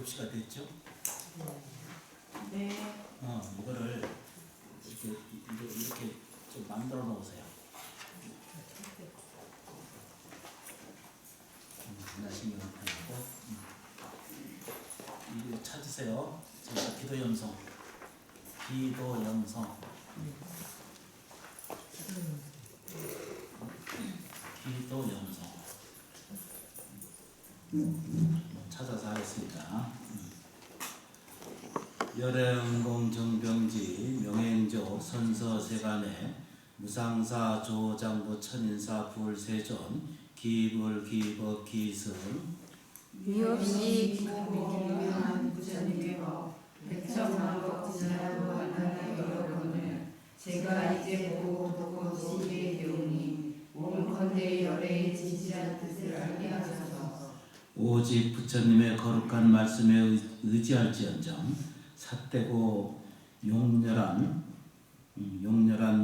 접시가 됐죠? 네. 이거를 이렇게 좀 만들어 놓으세요. 신경 하고 이거 찾으세요. 제가 기도 염성, 기도 염성, 기도 염성 찾아서 하겠습니다. 열행공 정병지 명행조 선서세간에 무상사 조장부 천인사 불세존 기불 기법 기승 위없이 기고명한 부처님의 법 백천만법 지나도 만나는 여러분을 제가 이제 보고 지지에 배우니 원컨대 열애의 진실한 뜻을 알게 하소서. 오직 부처님의 거룩한 말씀에 의지할지언정 삿되고 용렬한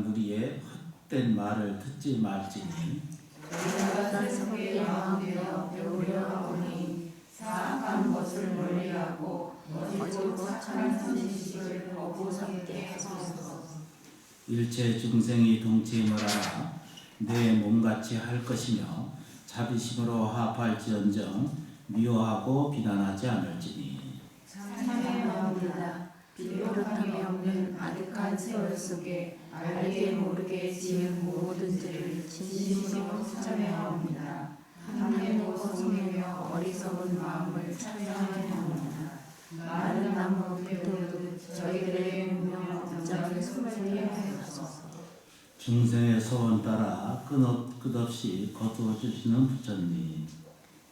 무리의 헛된 말을 듣지 말지니 저희가 성의 마음되어 배우려 하오니 사악한 것을 멀리하고 멋지고 착한 선지식을 거부 삼게 하소서. 일체 중생이 동치임을하라 내 몸같이 할 것이며 자비심으로 합할지언정 미워하고 비난하지 않을지니 참여합니다. 비롯함이 없는 아득한 세월 속에 알게 모르게 지은 모든 죄를 진심으로 참여합니다. 함께고 성이며 어리석은 마음을 참여하게 합니다. 마른 나무 불태우듯 저희들의 무명한 업장을 소멸케 하소서. 중생의 소원 따라 끝없이 거두어 주시는 부처님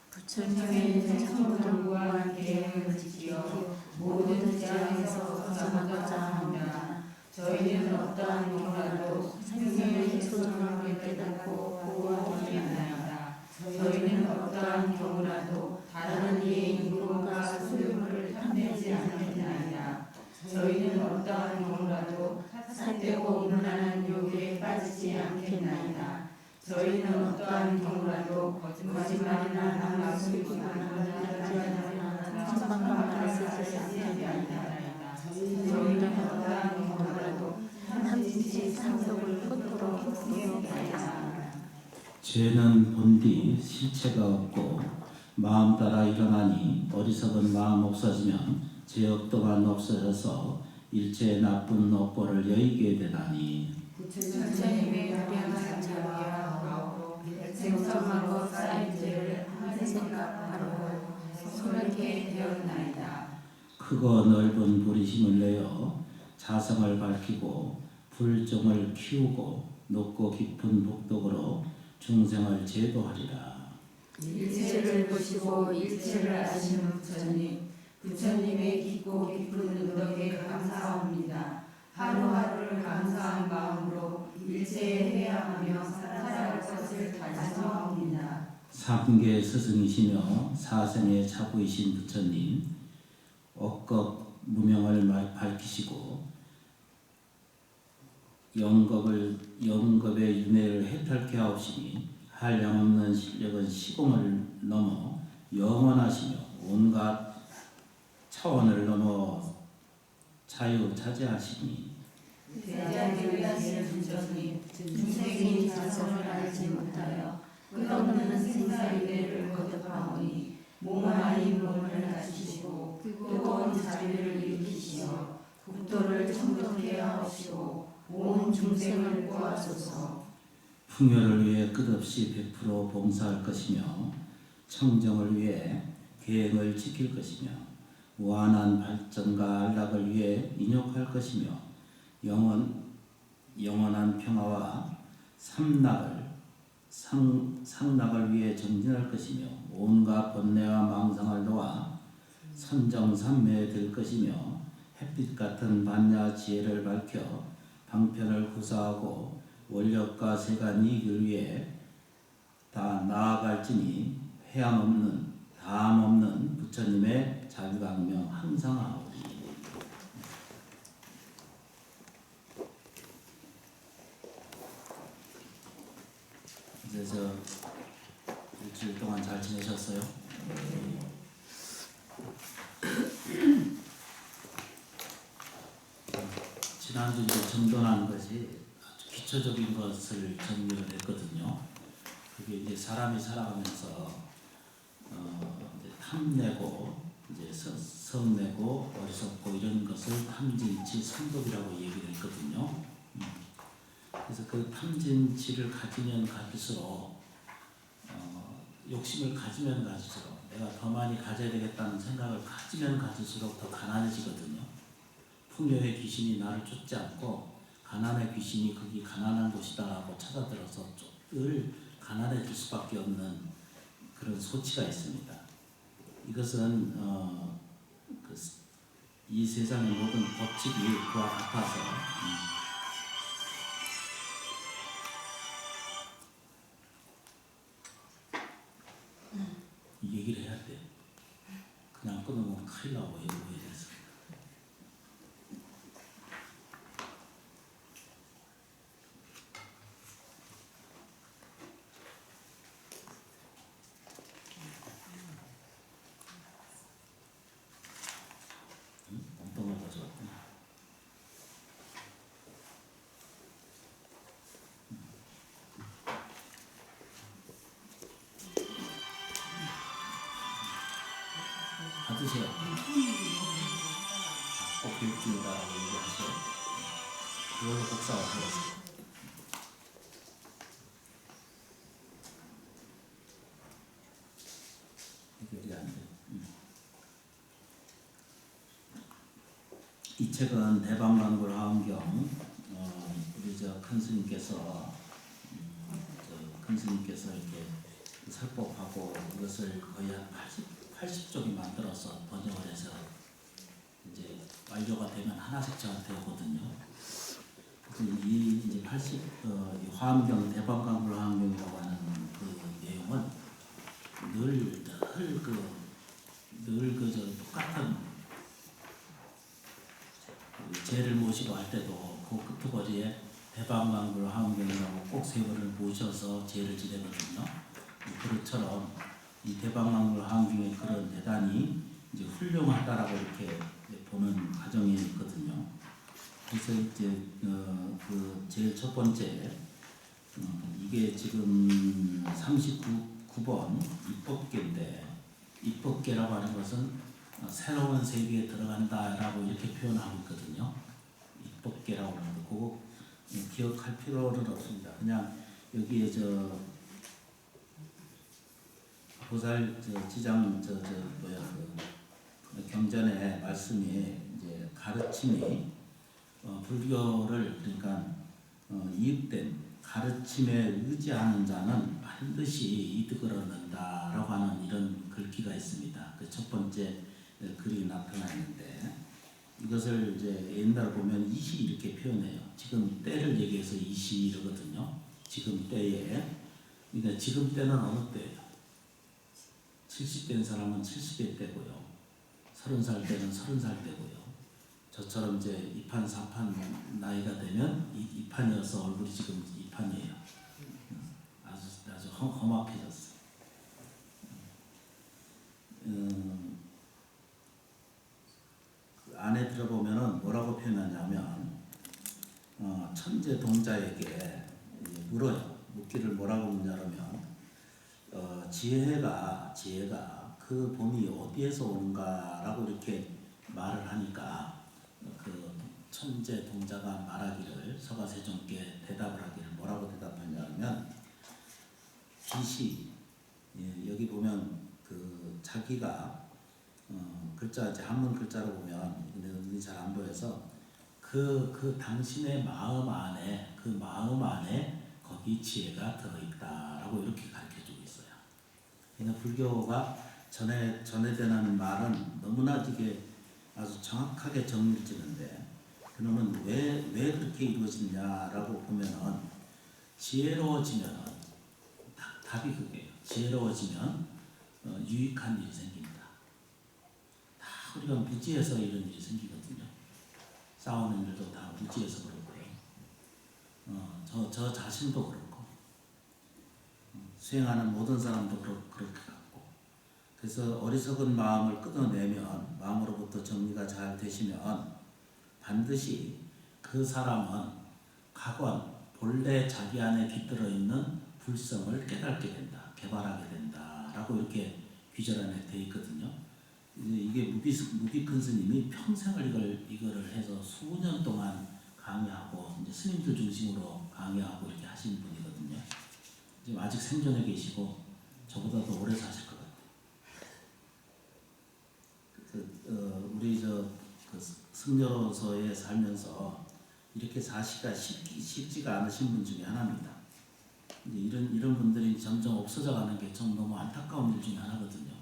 부처님의 천정무한 계행을 지키어 모든 재앙에서 벗어나고자 합니다. 저희는 어떠한 경우라도 생명의 소중함을 깨닫고 보호하기 위하여다. 저희는 어떠한 경우라도 다른 이의 인권과 소유물을 탐내지 않겠나이다. 저희는 어떠한 경우라도 삿되고 음란한 유혹에 빠지지 않겠나이다. 저희는 어떠한 경우라도 거짓말이나 남술이나 하지 천방만을 쓰지 않겠나이다. 저희는 어떠한 경우라도 삼진치 상속을 끝으로 부도하였습니다. 죄는 본디 실체가 없고 마음 따라 일어나니 어리석은 마음 없어지면 죄업 또한 없어져서 일체의 나쁜 업보를 여의게 되나니 부처님의 무량한 자비와 하고 생성하고 쌓인 죄를 한 생각 바로 소멸케 되었나이다. 크고 넓은 불이 힘을 내어 자성을 밝히고 불종을 키우고 높고 깊은 복덕으로 중생을 제도하리라. 일체를 보시고 일체를 아시는 부처님, 부처님의 깊고 깊은 은덕에 감사합니다. 하루하루를 감사한 마음으로 일체에 회양하며 살아갈 것을 달성합니다. 삼계 스승이시며 사생의 차부이신 부처님, 억겁 무명을 밝히시고 영겁의 윤회를 해탈케 하옵시니 한량없는 실력은 시공을 넘어 영원하시며 온갖 차원을 넘어 자유자재하시니 대자비하신 부처님, 중생이 자성을 알지 못하여 끝없는 생사유대를 거듭하오니 몸 아닌 몸을 낮추시고 뜨거운 자비를 일으키시어 국토를 청정케 하옵시고 온 중생을 구하소서. 풍요를 위해 끝없이 베풀어 봉사할 것이며 청정을 위해 계행을 지킬 것이며 무한한 발전과 안락을 위해 인욕할 것이며 영원한 평화와 상락을 위해 정진할 것이며 온갖 번뇌와 망상을 놓아 선정삼매될 것이며 햇빛 같은 반야 지혜를 밝혀 방편을 구사하고 원력과 세간 이익을 위해 다 나아갈지니 담 없는 부처님의 자비광명 항상 하오리. 이제 일주일 동안 잘 지내셨어요? 지난주 이제 정돈한 것이 아주 기초적인 것을 정리를 했거든요. 그게 이제 사람이 살아가면서 이제 탐내고 이제 성내고 어리석고 이런 것을 탐진치 성급이라고 얘기를 했거든요. 그래서 그 탐진치를 가지면 가질수록 욕심을 가지면 가질수록 내가 더 많이 가져야 되겠다는 생각을 가지면 가질수록 더 가난해지거든요. 풍요의 귀신이 나를 쫓지 않고 가난의 귀신이 거기 가난한 곳이다라고 찾아들어서 늘 가난해질 수밖에 없는 그런 소치가 있습니다. 이것은 이 세상의 모든 법칙이 그와 같아서 이 얘기를 해야 돼. 그냥 끊으면 큰일 나고 이러고 이래서. 엉뚱을 가져왔구나. 받으세요. 꼭 교육중이다라고 얘기하세요. 그걸로 복사가 되었어요. 해결이 안 돼. 이 책은 대방강굴 하은경 우리 큰 스님께서 큰 스님께서 이렇게 설법하고 이것을 거의 한 80쪽이 만들어서 번역을 해서 이제 완료가 되면 하나씩 저한테 오거든요. 그래서 이 이제 이 화엄경 대방강굴 화엄경이라고 하는 그 내용은 늘 똑같은 제를 모시고 할 때도 그 끝머리에 대방강굴 화엄경이라고 꼭 세 분을 모셔서 제를 지내거든요. 그것처럼 이 대방강굴 화엄경의 그런 대단히 이제 훌륭하다라고 이렇게 보는 과정이 있거든요. 그래서 이제 그 제일 첫 번째 이게 지금 39번 입법계인데 입법계라고 하는 것은 새로운 세계에 들어간다라고 이렇게 표현하고 있거든요. 입법계라고 하는 거 그거 기억할 필요는 없습니다. 그냥 여기에 보살 지장 경전의 말씀이 이제 가르침이 불교를 그러니까 이익된 가르침에 의지하는 자는 반드시 이득을 얻는다라고 하는 이런 글귀가 있습니다. 그 첫 번째 글이 나타나 있는데 이것을 이제 옛날 보면 이시 이렇게 표현해요. 지금 때를 얘기해서 이시 이러거든요. 지금 때에 그러니까 지금 때는 어느 때예요? 70대인 사람은 70대 때고요. 30살 때는 30살 때고요. 저처럼 이제 2판, 4판 나이가 되면 2판이어서 얼굴이 지금 2판이에요. 아주 험악해졌어요. 그 안에 들어보면은 뭐라고 표현하냐면 천재 동자에게 물어요. 묻기를 뭐라고 묻냐면 지혜가 그 봄이 어디에서 오는가라고 이렇게 말을 하니까 그 천재 동자가 말하기를 서가세존께 대답을 하기를 뭐라고 대답하냐면 기시 여기 보면 그 자기가 글자 이제 한문 글자로 보면 눈이 잘 안 보여서 그 당신의 마음 안에 거기 지혜가 들어있다라고 이렇게 가르쳐주고 있어요. 그러니까 불교가 전해되는 말은 너무나 이게 아주 정확하게 정리를 지는데 그러면 왜 그렇게 이루어지냐라고 보면은 지혜로워지면은 답이 그게요. 지혜로워지면 유익한 일이 생깁니다. 다 우리가 무지해서 이런 일이 생기거든요. 싸우는 일도 다 무지해서 그렇고요. 저 자신도 그렇고 수행하는 모든 사람도 그렇게 같고 그래서 어리석은 마음을 끊어내면 마음으로부터 정리가 잘 되시면 반드시 그 그 사람은 각원 본래 자기 안에 깃들어 있는 불성을 깨닫게 된다, 개발하게 된다라고 이렇게 귀절 안에 돼 있거든요. 이게 무기큰 스님이 평생을 이거를 해서 수년 동안 강의하고 이제 스님들 중심으로 강의하고 이렇게 하신 분이거든요. 지금 아직 생존해 계시고 저보다 더 오래 사실 것 같아요. 우리 그 승려로서의 살면서 이렇게 사시가 쉽지가 않으신 분 중에 하나입니다. 이제 이런 분들이 점점 없어져가는 게 좀 너무 안타까운 일 중에 하나거든요.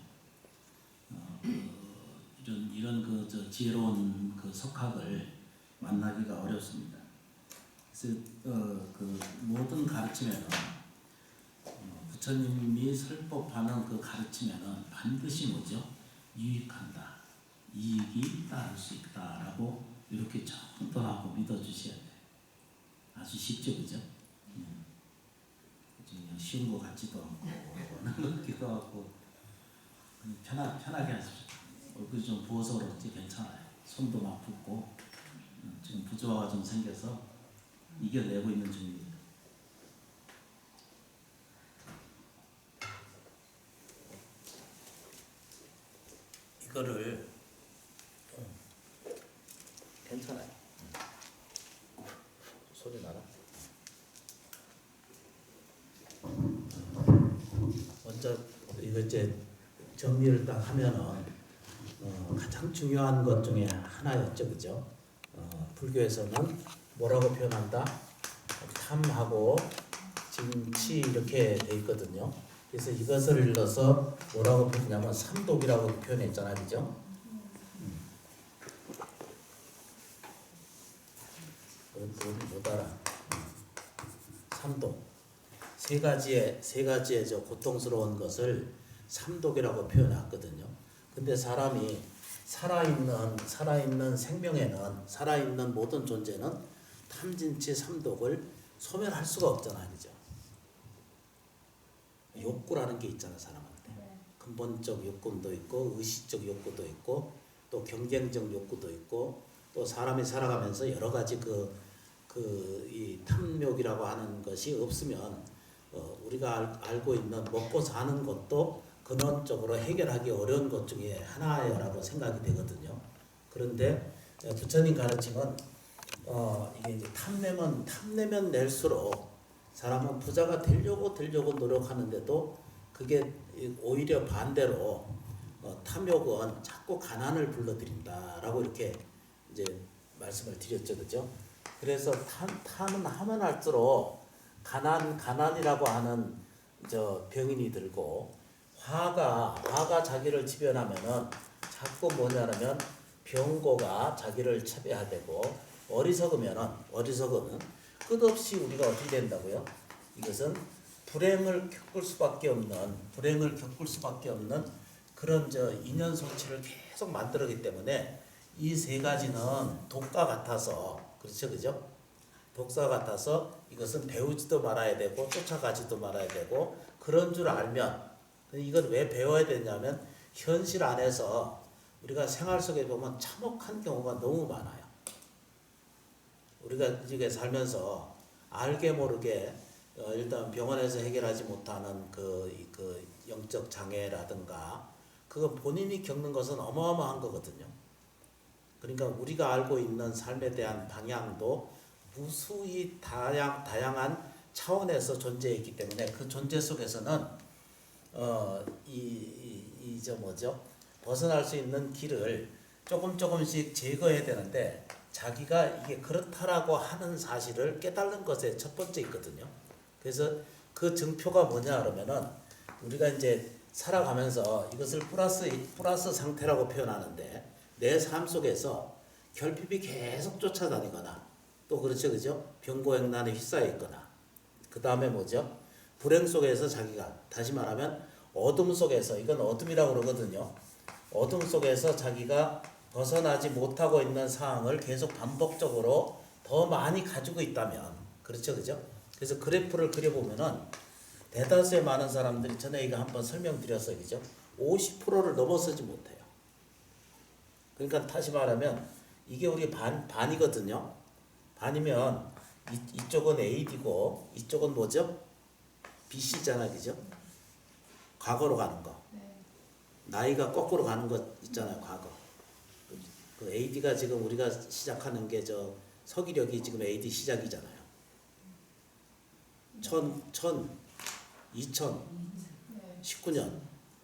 이런 그 지혜로운 그 석학을 만나기가 어렵습니다. 그래서 그 모든 가르침에는 부처님이 설법하는 그 가르침에는 반드시 뭐죠? 유익한다, 이익이 따를 수 있다라고 이렇게 정돈하고 믿어주셔야 돼요. 아주 쉽죠, 그죠? 그냥 쉬운 것 같지도 않고 어려운 것 같기도 하고 편하게 하십시오. 얼굴이 좀 부어서 그렇지 괜찮아요. 손도 막 붓고 지금 부조화가 좀 생겨서 이겨내고 있는 중입니다. 이거를 괜찮아요. 소리 나나? 먼저 이거 이제 정리를 딱 하면은 가장 중요한 것 중에 하나였죠, 그죠? 불교에서는 뭐라고 표현한다? 탐하고 진치 이렇게 돼 있거든요. 그래서 이것을 일러서 뭐라고 표현하냐면 삼독이라고 표현했잖아요, 그죠? 못 알아. 삼독. 세 가지의 저 고통스러운 것을 삼독이라고 표현했거든요. 근데 사람이 살아있는 생명에는, 살아있는 모든 존재는 탐진치 삼독을 소멸할 수가 없잖아요, 그죠? 욕구라는 게 있잖아, 사람한테. 근본적 욕구도 있고, 의식적 욕구도 있고, 또 경쟁적 욕구도 있고, 또 사람이 살아가면서 여러 가지 이 탐욕이라고 하는 것이 없으면 우리가 알고 있는 먹고 사는 것도 근원적으로 해결하기 어려운 것 중에 하나라고 생각이 되거든요. 그런데 부처님 가르침은 이게 이제 탐내면 낼수록 사람은 부자가 되려고 노력하는데도 그게 오히려 반대로 탐욕은 자꾸 가난을 불러들인다라고 이렇게 이제 말씀을 드렸죠, 그죠? 그래서 탐은 하면 할수록 가난이라고 하는 저 병인이 들고 화가 자기를 지배하면은 자꾸 뭐냐면 병고가 자기를 차별하되고 어리석으면 끝없이 우리가 어떻게 된다고요? 이것은 불행을 겪을 수밖에 없는 그런 저 인연 소치를 계속 만들었기 때문에 이 세 가지는 독과 같아서 그렇죠, 그죠? 독사 같아서 이것은 배우지도 말아야 되고 쫓아가지도 말아야 되고 그런 줄 알면 이건 왜 배워야 되냐면 현실 안에서 우리가 생활 속에 보면 참혹한 경우가 너무 많아요. 우리가 이게 살면서 알게 모르게 일단 병원에서 해결하지 못하는 그 영적 장애라든가 그거 본인이 겪는 것은 어마어마한 거거든요. 그러니까 우리가 알고 있는 삶에 대한 방향도 무수히 다양한 차원에서 존재했기 때문에 그 존재 속에서는 벗어날 수 있는 길을 조금씩 제거해야 되는데 자기가 이게 그렇다라고 하는 사실을 깨달는 것에 첫 번째 있거든요. 그래서 그 증표가 뭐냐 그러면은 우리가 이제 살아가면서 이것을 플러스 상태라고 표현하는데 내 삶 속에서 결핍이 계속 쫓아다니거나 또 그렇죠, 그죠? 병고행난에 휩싸여 있거나 그 다음에 뭐죠? 불행 속에서 자기가 다시 말하면 어둠 속에서 이건 어둠이라고 그러거든요. 어둠 속에서 자기가 벗어나지 못하고 있는 상황을 계속 반복적으로 더 많이 가지고 있다면 그렇죠, 그죠? 그래서 그래프를 그려보면은 대다수의 많은 사람들이 전에 이거 한번 설명드렸어요, 그죠? 50%를 넘어서지 못해요. 그러니까 다시 말하면 이게 우리 반이거든요. 아니면 이쪽은 AD고 이쪽은 뭐죠? BC잖아, 그죠? 과거로 가는 거. 나이가 거꾸로 가는 거 있잖아요, 과거. 그 AD가 지금 우리가 시작하는 게 저 서기력이 지금 AD 시작이잖아요. 2019년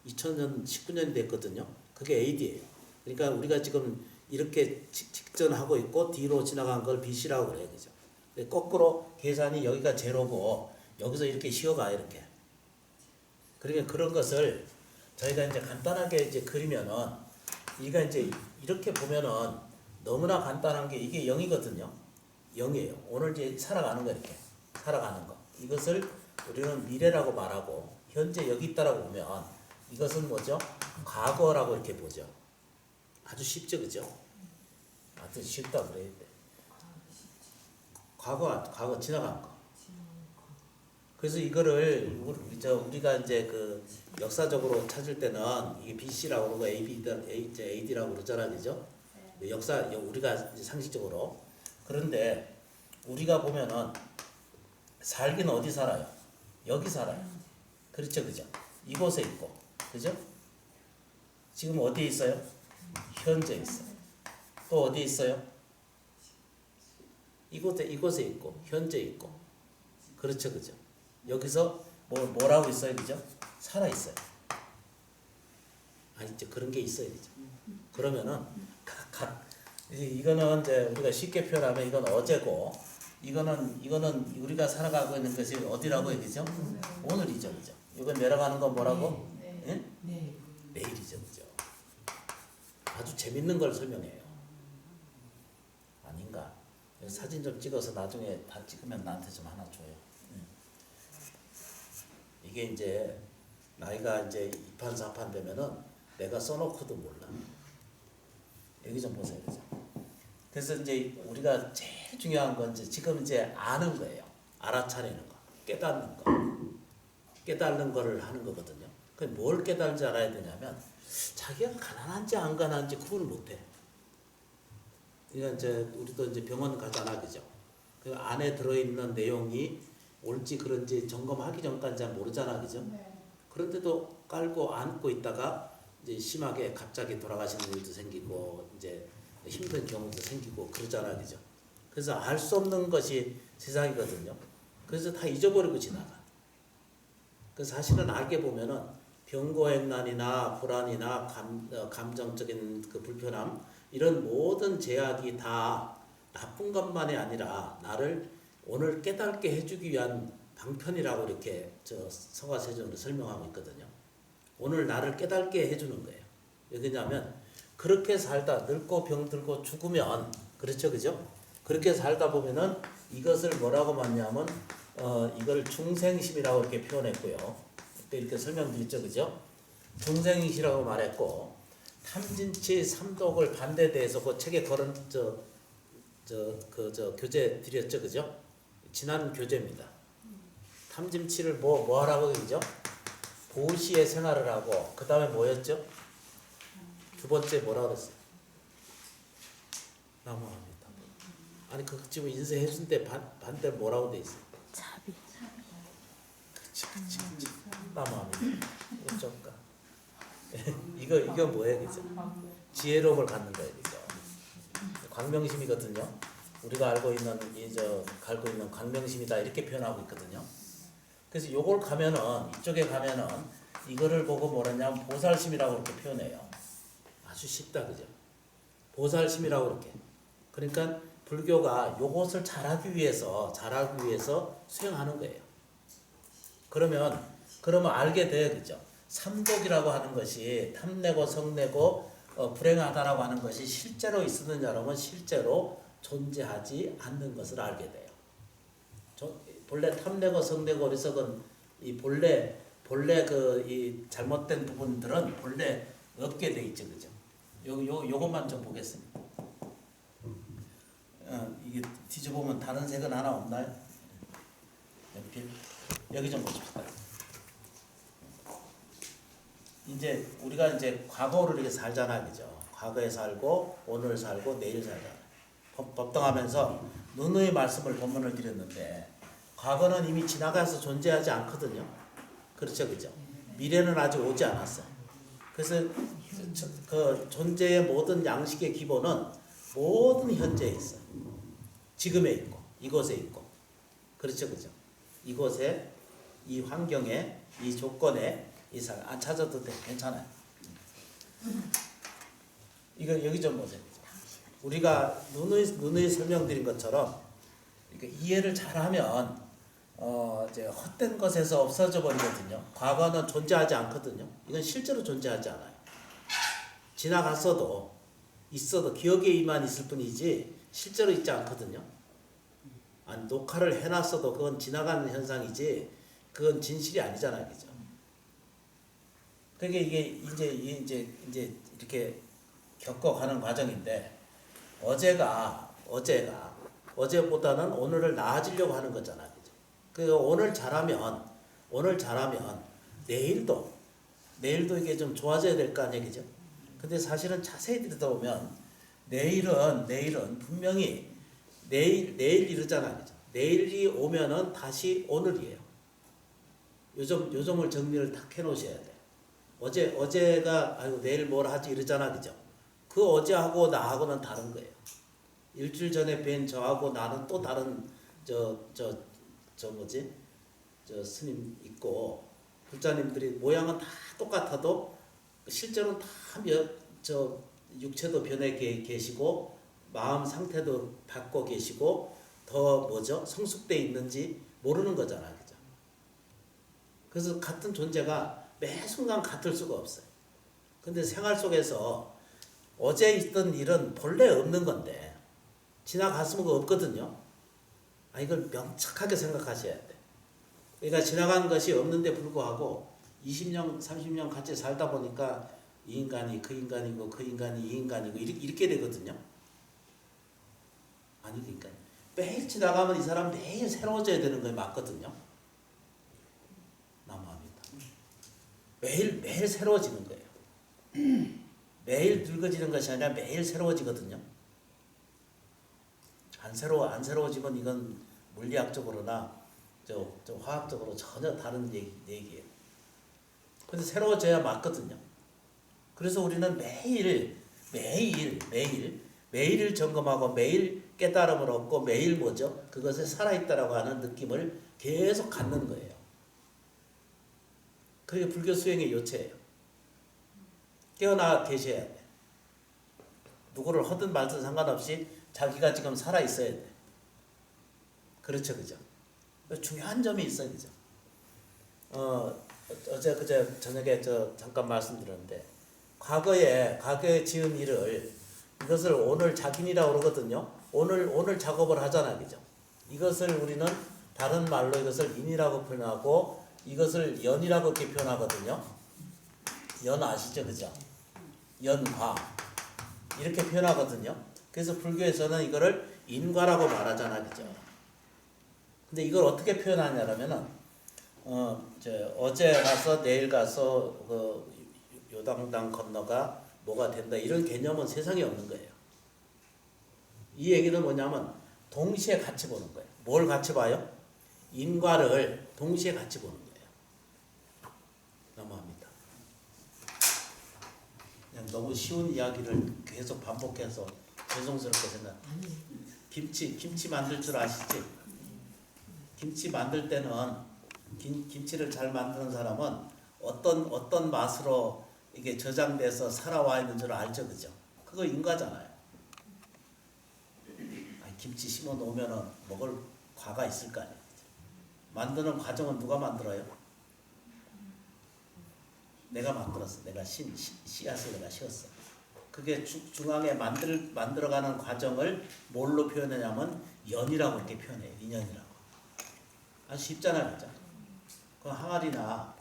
2019년이 됐거든요. 그게 AD예요. 그러니까 우리가 지금 이렇게 직전하고 있고 뒤로 지나간 걸 BC라고 그래요, 그죠? 거꾸로 계산이 여기가 제로고 여기서 이렇게 쉬어가 이렇게. 그러니까 그런 것을 저희가 이제 간단하게 이제 그리면은 이가 이제 이렇게 보면은 너무나 간단한 게 이게 0이거든요. 0이에요. 오늘 이제 살아가는 거 이렇게 살아가는 거. 이것을 우리는 미래라고 말하고 현재 여기 있다라고 보면 이것은 뭐죠? 과거라고 이렇게 보죠. 아주 쉽죠, 그죠? 아주 쉽다 그래야 돼. 과거 지나간 거. 그래서 이거를 우리가 이제 그 역사적으로 찾을 때는 이게 BC라고 그러고 AD라고 그러잖아, 그죠? 역사 우리가 이제 상식적으로. 그런데 우리가 보면은 살기는 어디 살아요? 여기 살아요. 그렇죠, 그죠? 이곳에 있고, 그죠? 지금 어디에 있어요? 현재 있어요. 또 어디 있어요? 이곳에 있고, 현재 있고, 그렇죠, 그죠? 여기서 뭐라고 있어요, 그죠? 살아 있어요. 이제 그런 게 있어야 되죠. 그러면은 이거는 이제 우리가 쉽게 표현하면 이건 어제고, 이거는 우리가 살아가고 있는 것이 어디라고 해야 되죠? 오늘이죠, 그죠? 이건 내려가는 건 뭐라고? 예? 내일이죠, 그죠? 아주 재밌는 걸 설명해요. 아닌가? 사진 좀 찍어서 나중에 다 찍으면 나한테 좀 하나 줘요. 이게 이제 나이가 이제 2판 4판 되면은 내가 써놓고도 몰라. 여기 좀 보세요, 그죠? 그래서 이제 우리가 제일 중요한 건 이제 지금 이제 아는 거예요. 알아차리는 거, 깨닫는 거를 하는 거거든요. 그 뭘 깨달은지 알아야 되냐면 자기가 가난한지 안 가난한지 구분을 못해. 그러니까 이제 우리도 이제 병원 가잖아, 그죠? 그 안에 들어있는 내용이 옳지 그런지 점검하기 전까지 잘 모르잖아, 그죠? 그런데도 깔고 안고 있다가 이제 심하게 갑자기 돌아가시는 일도 생기고 이제 힘든 경우도 생기고 그러잖아, 그죠? 그래서 알 수 없는 것이 세상이거든요. 그래서 다 잊어버리고 지나가. 그 사실은 알게 보면은 병고행난이나 불안이나 감정적인 그 불편함 이런 모든 제약이 다 나쁜 것만이 아니라 나를 오늘 깨닫게 해주기 위한 방편이라고 이렇게 서가세존으로 설명하고 있거든요. 오늘 나를 깨닫게 해주는 거예요. 왜냐하면 그렇게 살다 늙고 병들고 죽으면 그렇죠, 그죠? 그렇게 살다 보면은 이것을 뭐라고 말냐면 이걸 중생심이라고 이렇게 표현했고요. 그때 이렇게 설명드렸죠, 그죠? 중생심이라고 말했고 탐진치 삼독을 반대대해서 그 책에 걸은 교재 드렸죠, 그죠? 지난 교재입니다. 탐진치를 뭐 하라고 그러죠? 보시의 생활을 하고 그 다음에 뭐였죠? 두 번째 뭐라고 그랬어요? 나무합니다. 아니 그 지금 인쇄해준 때 반대 뭐라고 돼 있어요? 자비. 그치. 나무합니다. 어쩔까? 이거 뭐예요, 그죠? 지혜로움을 갖는 거예요, 그죠? 광명심이거든요. 우리가 알고 있는 갈고 있는 광명심이다 이렇게 표현하고 있거든요. 그래서 요걸 가면은 이쪽에 가면은 이거를 보고 뭐라냐면 보살심이라고 이렇게 표현해요. 아주 쉽다, 그죠? 보살심이라고 이렇게. 그러니까 불교가 요것을 잘하기 위해서 수행하는 거예요. 그러면 알게 돼, 그죠? 삼독이라고 하는 것이 탐내고 성내고 불행하다라고 하는 것이 실제로 있었느냐라면 실제로 존재하지 않는 것을 알게 돼요. 본래 탐내고 성내고 어리석은 이 본래 이 잘못된 부분들은 본래 없게 돼 있죠, 그죠? 요것만 좀 보겠습니다. 이게 뒤져보면 다른 색은 하나 없나요? 여기 좀 보십시다. 이제 우리가 이제 과거를 이렇게 살잖아, 그죠? 과거에 살고 오늘 살고 내일 살잖아. 법당하면서 누누이 말씀을 본문을 드렸는데 과거는 이미 지나가서 존재하지 않거든요. 그렇죠, 그죠? 미래는 아직 오지 않았어요. 그래서 그 존재의 모든 양식의 기본은 모든 현재에 있어요. 지금에 있고 이곳에 있고 그렇죠, 그죠? 이곳에 이 환경에 이 조건에 이 사람 안 찾아도 돼, 괜찮아요. 이거 여기 좀 보세요. 우리가 누누이 설명드린 것처럼 이해를 잘하면 이제 헛된 것에서 없어져 버리거든요. 과거는 존재하지 않거든요. 이건 실제로 존재하지 않아요. 지나갔어도 있어도 기억에만 있을 뿐이지 실제로 있지 않거든요. 아니, 녹화를 해놨어도 그건 지나가는 현상이지 그건 진실이 아니잖아요, 그죠? 그게 이게 이제 이렇게 겪어가는 과정인데 어제보다는 오늘을 나아지려고 하는 거잖아요, 그죠? 그 오늘 잘하면 내일도 이게 좀 좋아져야 될 거 아니에요, 그죠? 근데 사실은 자세히 들여다보면 내일은 분명히 내일 이러잖아요, 그죠? 내일이 오면은 다시 오늘이에요. 요점을 정리를 딱 해놓으셔야 돼. 어제가 아이고 내일 뭘 하지 이러잖아, 그죠? 그 어제하고 나하고는 다른 거예요. 일주일 전에 뵌 저하고 나는 또 다른 저 스님 있고 불자님들이 모양은 다 똑같아도 실제로는 다 육체도 변해 계시고 마음 상태도 받고 계시고 더 성숙돼 있는지 모르는 거잖아요, 그죠? 그래서 같은 존재가 매 순간 같을 수가 없어요. 근데 생활 속에서 어제 있던 일은 본래 없는 건데 지나갔으면 그거 없거든요. 이걸 명확하게 생각하셔야 돼. 그러니까 지나간 것이 없는데 불구하고 20년, 30년 같이 살다 보니까 이 인간이 그 인간이고 그 인간이 이 인간이고 이렇게 되거든요. 아니 그러니까 매일 지나가면 이 사람 매일 새로워져야 되는 거 맞거든요. 너무합니다. 매일 새로워지는 거예요. 매일 늙어지는 것이 아니라 매일 새로워지거든요. 안 새로워지면 이건 물리학적으로나 화학적으로 전혀 다른 얘기예요. 근데 새로워져야 맞거든요. 그래서 우리는 매일을 점검하고 매일 깨달음을 얻고 매일 그것에 살아있다라고 하는 느낌을 계속 갖는 거예요. 그게 불교 수행의 요체예요. 깨어나 계셔야 돼. 누구를 하든 말든 상관없이 자기가 지금 살아있어야 돼. 그렇죠, 그죠? 중요한 점이 있어요, 그죠? 그제 저녁에 잠깐 말씀드렸는데 과거에 지은 일을 이것을 오늘 작인이라고 그러거든요. 오늘 작업을 하잖아요, 그죠? 이것을 우리는 다른 말로 이것을 인이라고 표현하고 이것을 연이라고 이렇게 표현하거든요. 연 아시죠, 그죠? 연과 이렇게 표현하거든요. 그래서 불교에서는 이거를 인과라고 말하잖아요, 그죠? 근데 이걸 어떻게 표현하냐면은 어제 가서 내일 가서 그 요단강 건너가 뭐가 된다 이런 개념은 세상에 없는 거예요. 이 얘기는 뭐냐면 동시에 같이 보는 거예요. 뭘 같이 봐요? 인과를 동시에 같이 보는 거예요. 너무합니다. 그냥 너무 쉬운 이야기를 계속 반복해서 죄송스럽게 생각. 김치 만들 줄 아시지? 김치 만들 때는 김치를 잘 만드는 사람은 어떤 맛으로 이게 저장돼서 살아와 있는 줄 알죠, 그죠? 그거 인과잖아요. 김치 심어 놓으면은 먹을 과가 있을 거 아니에요. 만드는 과정은 누가 만들어요? 내가 만들었어. 내가 씨앗을 내가 씌웠어. 그게 중앙에 만들어가는 과정을 뭘로 표현하냐면 연이라고 이렇게 표현해요. 인연이라고. 아주 쉽잖아요, 그죠? 그 항아리나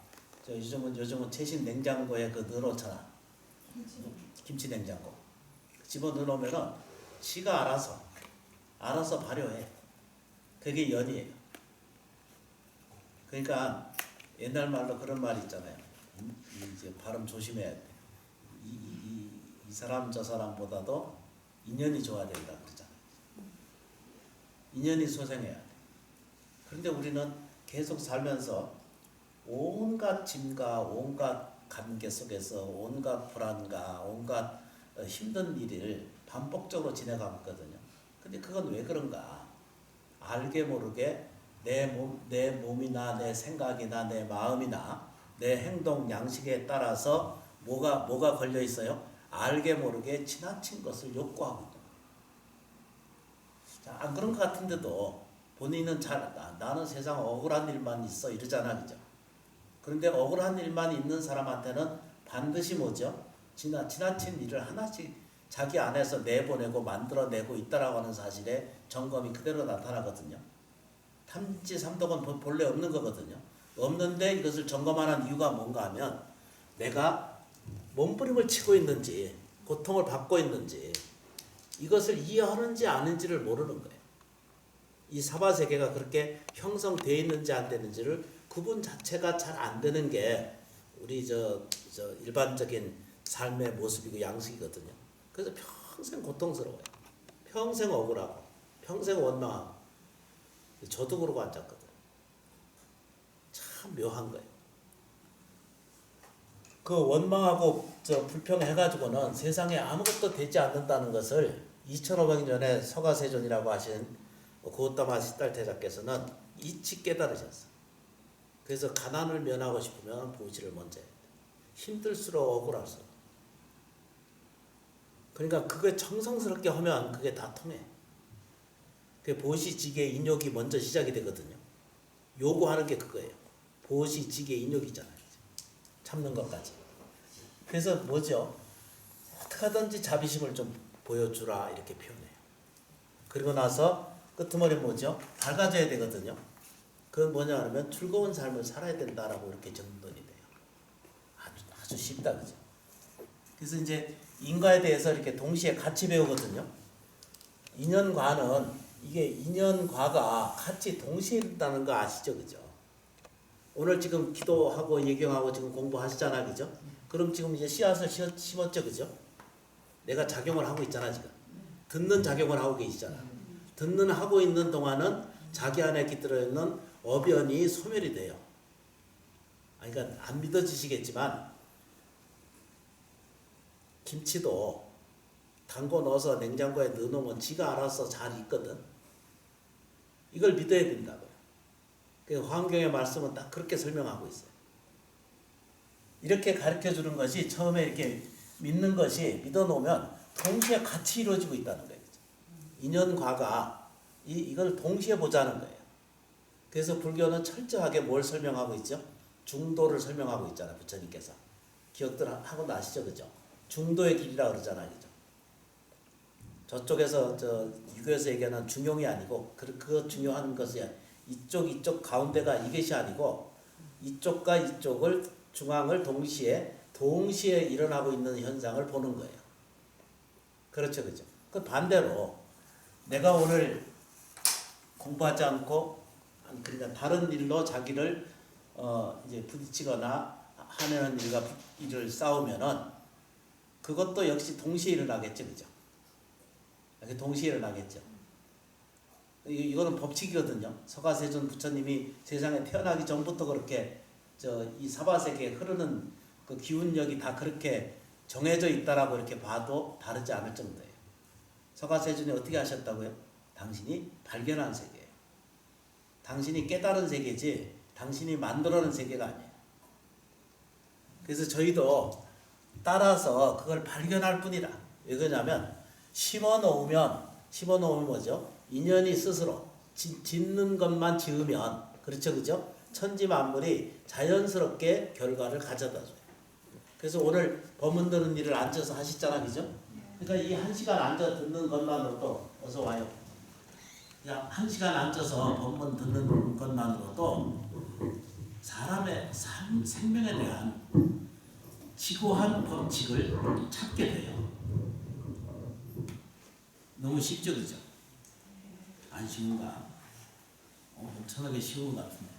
요즘은 최신 냉장고에 넣어놓잖아. 김치 냉장고. 집어 넣어놓으면은 지가 알아서 발효해. 그게 연이에요. 그러니까 옛날 말로 그런 말이 있잖아요. 이제 발음 조심해야 돼. 이 사람 저 사람보다도 인연이 좋아야 된다 그러잖아요. 인연이 소생해야 돼. 그런데 우리는 계속 살면서 온갖 짐과 온갖 관계 속에서 온갖 불안과 온갖 힘든 일을 반복적으로 지내가고 있거든요. 근데 그건 왜 그런가? 알게 모르게 내 몸이나 내 생각이나 내 마음이나 내 행동 양식에 따라서 뭐가 걸려 있어요? 알게 모르게 지나친 것을 욕구하고 있다. 자, 안 그런 것 같은데도 본인은 나는 세상 억울한 일만 있어 이러잖아, 그죠? 그런데 억울한 일만 있는 사람한테는 반드시 뭐죠? 지나친 일을 하나씩 자기 안에서 내보내고 만들어내고 있다라고 하는 사실에 점검이 그대로 나타나거든요. 탐지 삼독은 본래 없는 거거든요. 없는데 이것을 점검하는 이유가 뭔가 하면 내가 몸부림을 치고 있는지 고통을 받고 있는지 이것을 이해하는지 아는지를 모르는 거예요. 이 사바세계가 그렇게 형성되어 있는지 안 되는지를 구분 자체가 잘 안 되는 게 우리 저 일반적인 삶의 모습이고 양식이거든요. 그래서 평생 고통스러워요. 평생 억울하고 평생 원망하고. 저도 그러고 앉았거든요. 참 묘한 거예요. 그 원망하고 불평해가지고는 세상에 아무것도 되지 않는다는 것을 2500년에 서가세존이라고 하신 고우타마 시달테자께서는 일찍 깨달으셨어요. 그래서 가난을 면하고 싶으면 보시를 먼저 해야 돼. 힘들수록 억울할수록. 그러니까 그게 정성스럽게 하면 그게 다 통해. 그 보시지게 인욕이 먼저 시작이 되거든요. 요구하는 게 그거예요. 보시지게 인욕이잖아요. 참는 것까지. 그래서 뭐죠? 어떻게 하든지 자비심을 좀 보여주라 이렇게 표현해요. 그리고 나서 끄트머리 뭐죠? 밝아져야 되거든요. 그건 뭐냐 하면 즐거운 삶을 살아야 된다라고 이렇게 정돈이 돼요. 아주 쉽다, 그죠? 그래서 이제 인과에 대해서 이렇게 동시에 같이 배우거든요. 인연과는 이게 인연과가 같이 동시에 있다는 거 아시죠, 그죠? 오늘 지금 기도하고 예경하고 지금 공부하시잖아, 그죠? 그럼 지금 이제 씨앗을 심었죠, 그죠? 내가 작용을 하고 있잖아, 지금. 듣는 작용을 하고 계시잖아. 듣는 하고 있는 동안은 자기 안에 깃들어 있는 어변이 소멸이 돼요. 그러니까 안 믿어지시겠지만 김치도 담궈 넣어서 냉장고에 넣어놓으면 지가 알아서 잘 익거든. 이걸 믿어야 된다고요. 그 환경의 말씀은 딱 그렇게 설명하고 있어요. 이렇게 가르쳐 주는 것이 처음에 이렇게 믿는 것이 믿어놓으면 동시에 같이 이루어지고 있다는 거예요. 인연과가 이걸 동시에 보자는 거예요. 그래서 불교는 철저하게 뭘 설명하고 있죠? 중도를 설명하고 있잖아요. 부처님께서. 기억들 하고 나시죠, 그죠? 중도의 길이라 그러잖아요, 그죠? 저쪽에서 유교에서 얘기하는 중용이 아니고 그 중요한 것이 이쪽 가운데가 이것이 아니고 이쪽과 이쪽을 중앙을 동시에 일어나고 있는 현상을 보는 거예요. 그렇죠, 그죠? 그 반대로 내가 오늘 공부하지 않고 그러니까 다른 일로 자기를 이제 부딪히거나 하는 일을 싸우면은 그것도 역시 동시에 일어나겠죠, 그죠? 동시에 일어나겠죠. 이거는 법칙이거든요. 서가세존 부처님이 세상에 태어나기 전부터 그렇게 이 사바세계에 흐르는 그 기운력이 다 그렇게 정해져 있다라고 이렇게 봐도 다르지 않을 정도예요. 서가세존이 어떻게 하셨다고요? 당신이 발견한 세계예요. 당신이 깨달은 세계지 당신이 만들어낸 세계가 아니에요. 그래서 저희도 따라서 그걸 발견할 뿐이다. 왜 그러냐면 심어놓으면 뭐죠? 인연이 스스로 짓는 것만 지으면 그렇죠, 그죠? 천지 만물이 자연스럽게 결과를 가져다 줘요. 그래서 오늘 법문 듣는 일을 앉아서 하시잖아, 그죠? 그러니까 이 1시간 앉아 듣는 것만으로도 어서 와요. 그냥 1시간 앉아서 법문 듣는 것만으로도 사람의 생명에 대한 지고한 법칙을 찾게 돼요. 너무 쉽죠, 그죠? 안 쉬운가? 엄청나게 쉬운 것 같은데.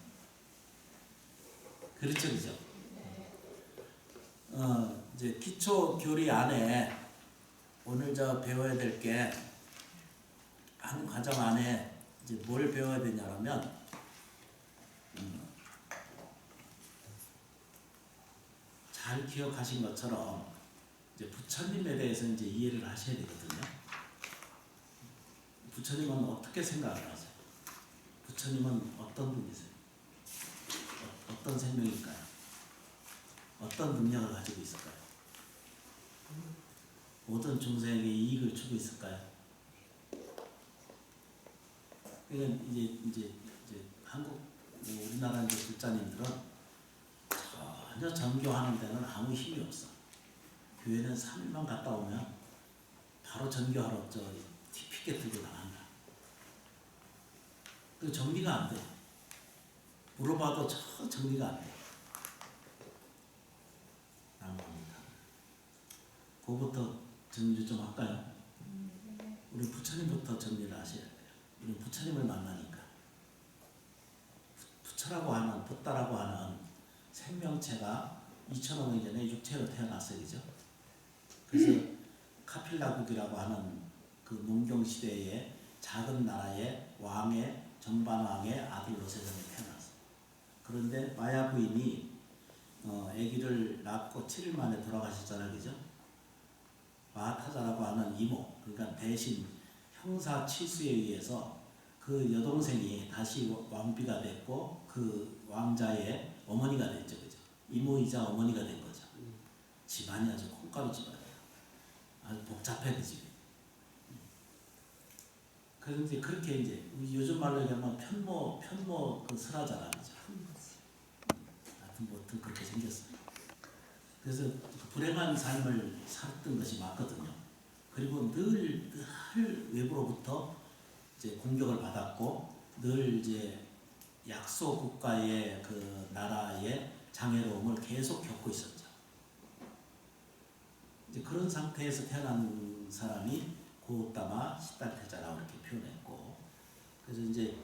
그렇죠, 그죠? 이제 기초 교리 안에 오늘 배워야 될 게 한 과정 안에 이제 뭘 배워야 되냐면 잘 기억하신 것처럼 이제 부처님에 대해서 이제 이해를 하셔야 되거든요. 부처님은 어떻게 생각을 하세요? 부처님은 어떤 분이세요? 어떤 생명일까요? 어떤 능력을 가지고 있을까요? 모든 중생에게 이익을 주고 있을까요? 그러니까 이제 한국 우리나라 이제 불자님들은 전혀 전교하는 데는 아무 힘이 없어. 교회는 3일만 갔다 오면 바로 전교하러 티켓 들고 나간다. 그 정리가 안 돼. 물어봐도 정리가 안 돼. 난감합니다. 그거부터 정리 좀 할까요? 우리 부처님부터 정리를 하셔야 돼요. 우리 부처님을 만나니까. 부처라고 하는, 붓다라고 하는 생명체가 2000억 년 전에 육체로 태어났어요. 그죠? 그래서 카필라국이라고 하는 그 농경 시대의 작은 나라의 왕의 정반왕의 아들로 세상에 태어났어. 그런데 마야 부인이 아기를 낳고 7일 만에 돌아가셨잖아요. 그죠? 마하타자라고 하는 이모, 그러니까 대신 형사 치수에 의해서 그 여동생이 다시 왕비가 됐고 그 왕자의 어머니가 됐죠. 그죠? 이모이자 어머니가 된 거죠. 집안이 아주 콩가루 집안이에요. 아주 복잡해 그 집이. 그래서 이제 그렇게 이제 요즘 말로 얘기하면 편모 그 설하잖아. 그죠? 하여튼 뭐 그렇게 생겼어요. 그래서 불행한 삶을 살았던 것이 맞거든요. 그리고 늘 외부로부터 이제 공격을 받았고 늘 이제 약소 국가의 그 나라의 장애로움을 계속 겪고 있었죠. 이제 그런 상태에서 태어난 사람이 고우따마 시달태자라고 이렇게 표현했고, 그래서 이제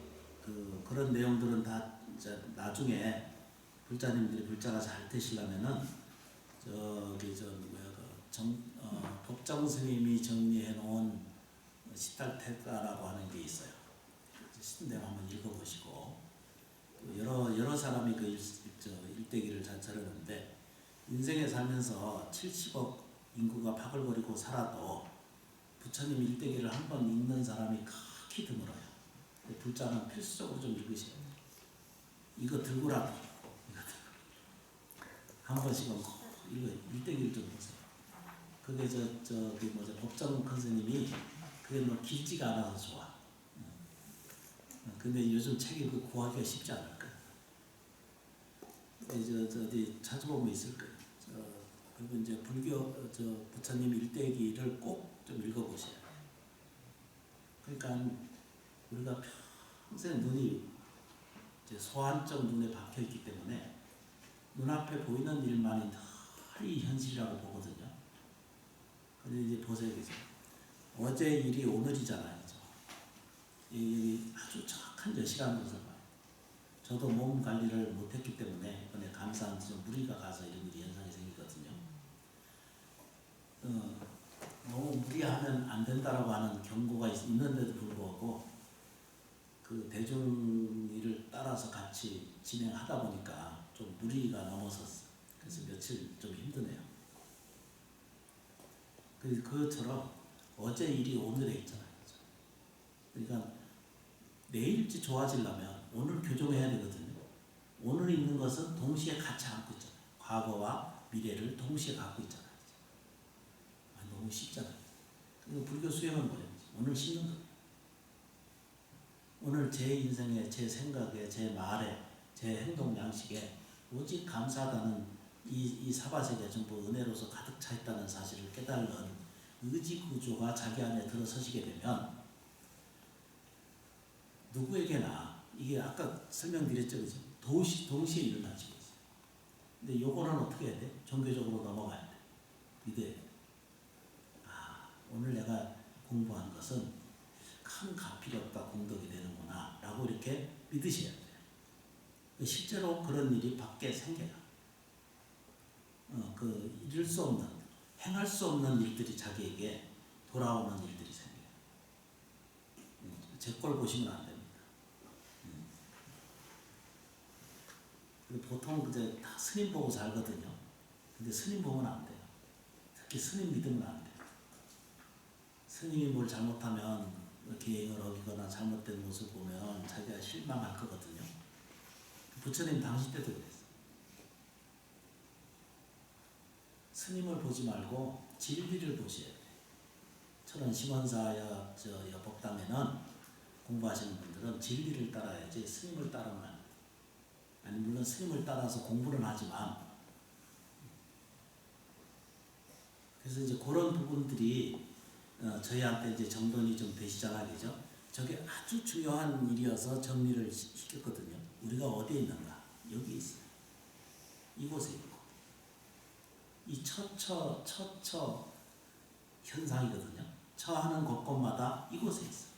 그런 내용들은 다 이제 나중에 불자님들이 불자가 잘 되시려면은 법정 스님이 정리해 놓은 시달테다라고 하는 게 있어요. 내가 한번 읽어보시고 여러 사람이 그 일대기를 자처하는데 인생에 살면서 70억 인구가 바글거리고 살아도 부처님 일대기를 한 번 읽는 사람이 극히 드물어요. 불자는 필수적으로 좀 읽으셔야 돼요. 이거 들고라도 한 번씩은 이거 일대기를 좀 보세요. 그게 법정 큰 스님이 그게 뭐 길지가 않아서 좋아. 근데 요즘 책이 그 구하기가 쉽지 않을 거예요. 어디 찾아보면 있을 거예요. 그리고 이제 불교 부처님 일대기를 꼭 좀 읽어보셔야 돼요. 그러니까 우리가 평생 눈이 이제 소환적 눈에 박혀 있기 때문에 눈앞에 보이는 일만이 늘 이 현실이라고 보거든요. 근데 이제 보세요. 어제 일이 오늘이잖아요. 그죠? 이 아주 정확한 시간으로 봐요. 저도 몸 관리를 못했기 때문에 이번에 감사한 좀 무리가 가서 이런 일이 현상이 생기거든요. 너무 무리하면 안 된다라고 하는 경고가 있는데도 불구하고 그 대중 일을 따라서 같이 진행하다 보니까 좀 무리가 넘어섰어. 그래서 며칠 좀 힘드네요. 그것처럼 어제 일이 오늘에 있잖아요. 그러니까 내일지 좋아지려면 오늘 교정해야 되거든요. 오늘 있는 것은 동시에 같이 안고 있잖아요. 과거와 미래를 동시에 갖고 있잖아요. 너무 쉽잖아요. 그리고 불교 수행은 뭐예요? 오늘 쉬는 거예요. 오늘 제 인생에, 제 생각에, 제 말에, 제 행동 양식에 오직 감사하다는 이 사바세계가 전부 은혜로서 가득 차 있다는 사실을 깨달은 의지 구조가 자기 안에 들어서시게 되면 누구에게나 이게 아까 설명드렸죠, 그죠? 동시에 일어나지고 있어요. 근데 요거는 어떻게 해야 돼? 종교적으로 넘어가야 돼. 믿어야 돼. 오늘 내가 공부한 것은 큰 가필없다 공덕이 되는구나 라고 이렇게 믿으셔야 돼요. 실제로 그런 일이 밖에 생겨요. 이룰 수 없는, 행할 수 없는 일들이 자기에게 돌아오는 일들이 생겨요. 제 걸 보시면 안 됩니다. 근데 보통 이제 다 스님 보고 살거든요. 근데 스님 보면 안 돼요. 특히 스님 믿으면 안 돼요. 스님이 뭘 잘못하면 계행을 어기거나 잘못된 모습 보면 자기가 실망할 거거든요. 부처님 당시 때도 그랬어요. 스님을 보지 말고 진리를 보셔야 돼요. 저는 심원사여 법당에는 공부하시는 분들은 진리를 따라야지 스님을 따르면 안 돼요. 아니 물론 스님을 따라서 공부는 하지만 그래서 이제 그런 부분들이 저희한테 이제 정돈이 좀 되시잖아요, 그죠? 저게 아주 중요한 일이어서 정리를 시켰거든요. 우리가 어디에 있는가? 여기 있어요. 이곳에 있고 이 처처 현상이거든요. 처하는 곳곳마다 이곳에 있어요.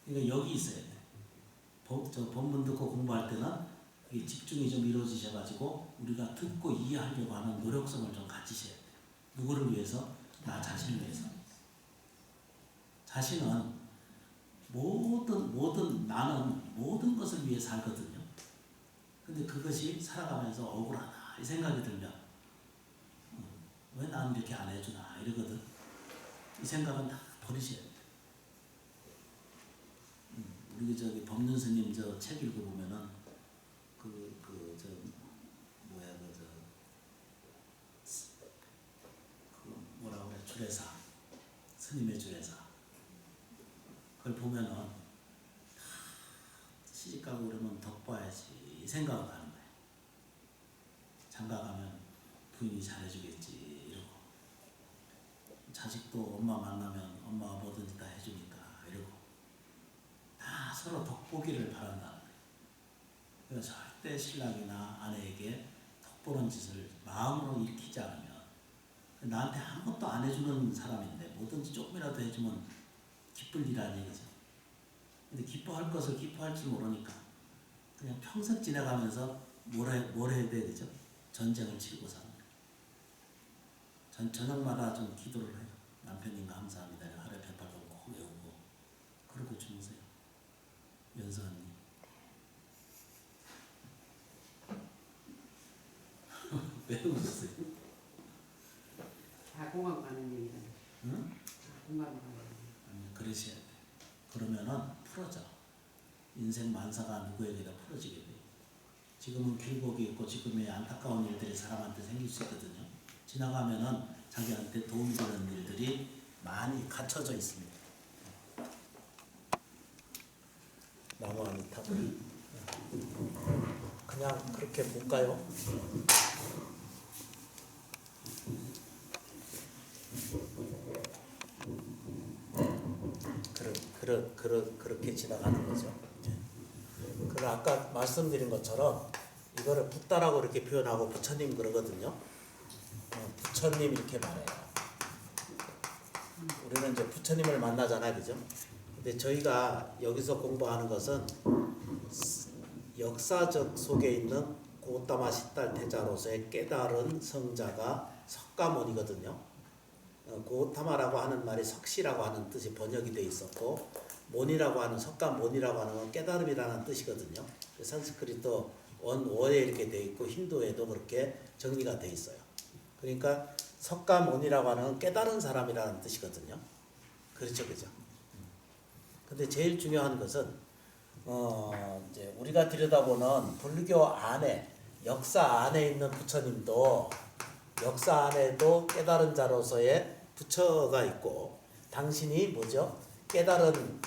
그러니까 여기 있어야 돼. 법문 듣고 공부할 때는 이게 집중이 좀 이루어지셔가지고 우리가 듣고 이해하려고 하는 노력성을 좀 가지셔야 돼요. 누구를 위해서? 나 자신을 위해서. 자신은 나는 모든 것을 위해 살거든요. 근데 그것이 살아가면서 억울하다 이 생각이 들면 왜 나는 이렇게 안 해주나 이러거든. 이 생각은 다 버리셔야 돼요. 우리 저기 법륜 스님 저 책 읽어보면은 뭐라 그래 주례사 스님의 주례사 그걸 보면은 시집가고 그러면 덕봐야지 이 생각을 하는 거예요. 장가가면 부인이 잘해주겠지 이러고 자식도 엄마 만나면 엄마가 뭐든지 다 해주니까 이러고 다 서로 덕보기를 바란다는 거예요. 그래서 절대 신랑이나 아내에게 덕보는 짓을 마음으로 일으키지 않으면 나한테 아무것도 안 해주는 사람인데 뭐든지 조금이라도 해주면 기쁠 일이라는 얘기죠. 근데 기뻐할 것을 기뻐할 줄 모르니까 그냥 평생 지나가면서 뭘 해야 돼, 그죠? 전쟁을 치르고 사는 거예요. 저녁마다 좀 기도를 해요. 남편님 감사합니다. 하루에 108번 꼭 외우고 그러고 주무세요. 연서언니. 왜 웃으세요? 다 공감 가는 얘기다. 응? 공감 가는 얘기. 아니, 그러셔야 돼. 그러면은 풀어져. 인생 만사가 누구에게나 풀어지게 돼요. 지금은 길복이 있고 지금의 안타까운 일들이 사람한테 생길 수 있거든요. 지나가면은 자기한테 도움이 되는 일들이 많이 갖춰져 있습니다. 나무 아미타불. 그냥 그렇게 볼까요? 그렇게 지나가는 거죠. 그리고 아까 말씀드린 것처럼 이거를 붓다라고 이렇게 표현하고 부처님 그러거든요. 부처님 이렇게 말해요. 우리는 이제 부처님을 만나잖아요, 그죠? 근데 저희가 여기서 공부하는 것은 역사적 속에 있는 고따마 시달 태자로서의 깨달은 성자가 석가모니거든요. 고타마라고 하는 말이 석시라고 하는 뜻이 번역이 되어 있었고 모니라고 하는 석가모니라고 하는 건 깨달음이라는 뜻이거든요. 산스크리트 원어에 이렇게 되어 있고 힌두에도 그렇게 정리가 되어 있어요. 그러니까 석가모니라고 하는 건 깨달은 사람이라는 뜻이거든요. 그렇죠, 그죠? 근데 제일 중요한 것은 이제 우리가 들여다보는 불교 안에 역사 안에 있는 부처님도 역사 안에도 깨달은 자로서의 부처가 있고 당신이 뭐죠? 깨달은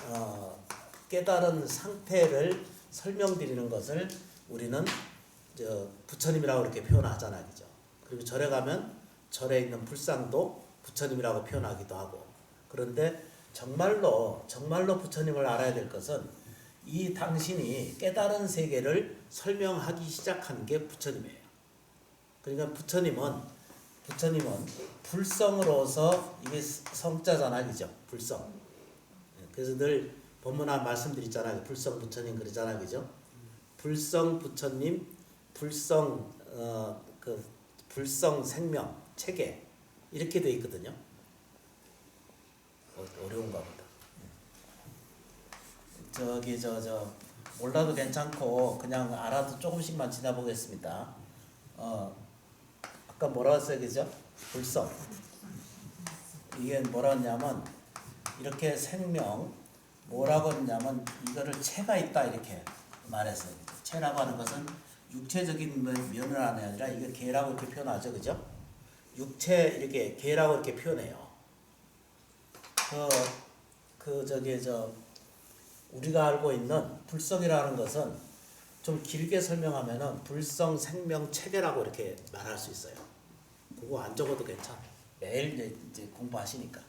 상태를 설명드리는 것을 우리는 부처님이라고 이렇게 표현하잖아요, 그죠? 그리고 절에 가면 절에 있는 불상도 부처님이라고 표현하기도 하고 그런데 정말로 부처님을 알아야 될 것은 이 당신이 깨달은 세계를 설명하기 시작한 게 부처님이에요. 그러니까 부처님은 불성으로서 이게 성자잖아요, 그죠? 불성. 그래서 늘 법문화 말씀드리잖아요. 불성 부처님 그러잖아요, 그죠? 불성 부처님, 불성 불성 생명 체계 이렇게 돼 있거든요. 어려운가 보다. 저기 몰라도 괜찮고 그냥 알아도 조금씩만 지나보겠습니다. 아까 뭐라 했어요, 그죠? 불성. 이게 뭐라 했냐면 이렇게 생명 뭐라고 했냐면 이거를 체가 있다 이렇게 말했어요. 체라고 하는 것은 육체적인 면을 아니라 이게 개라고 이렇게 표현하죠, 그죠? 육체 이렇게 개라고 이렇게 표현해요. 우리가 알고 있는 불성이라는 것은 좀 길게 설명하면은 불성 생명 체계라고 이렇게 말할 수 있어요. 그거 안 적어도 괜찮아. 매일 이제 공부하시니까.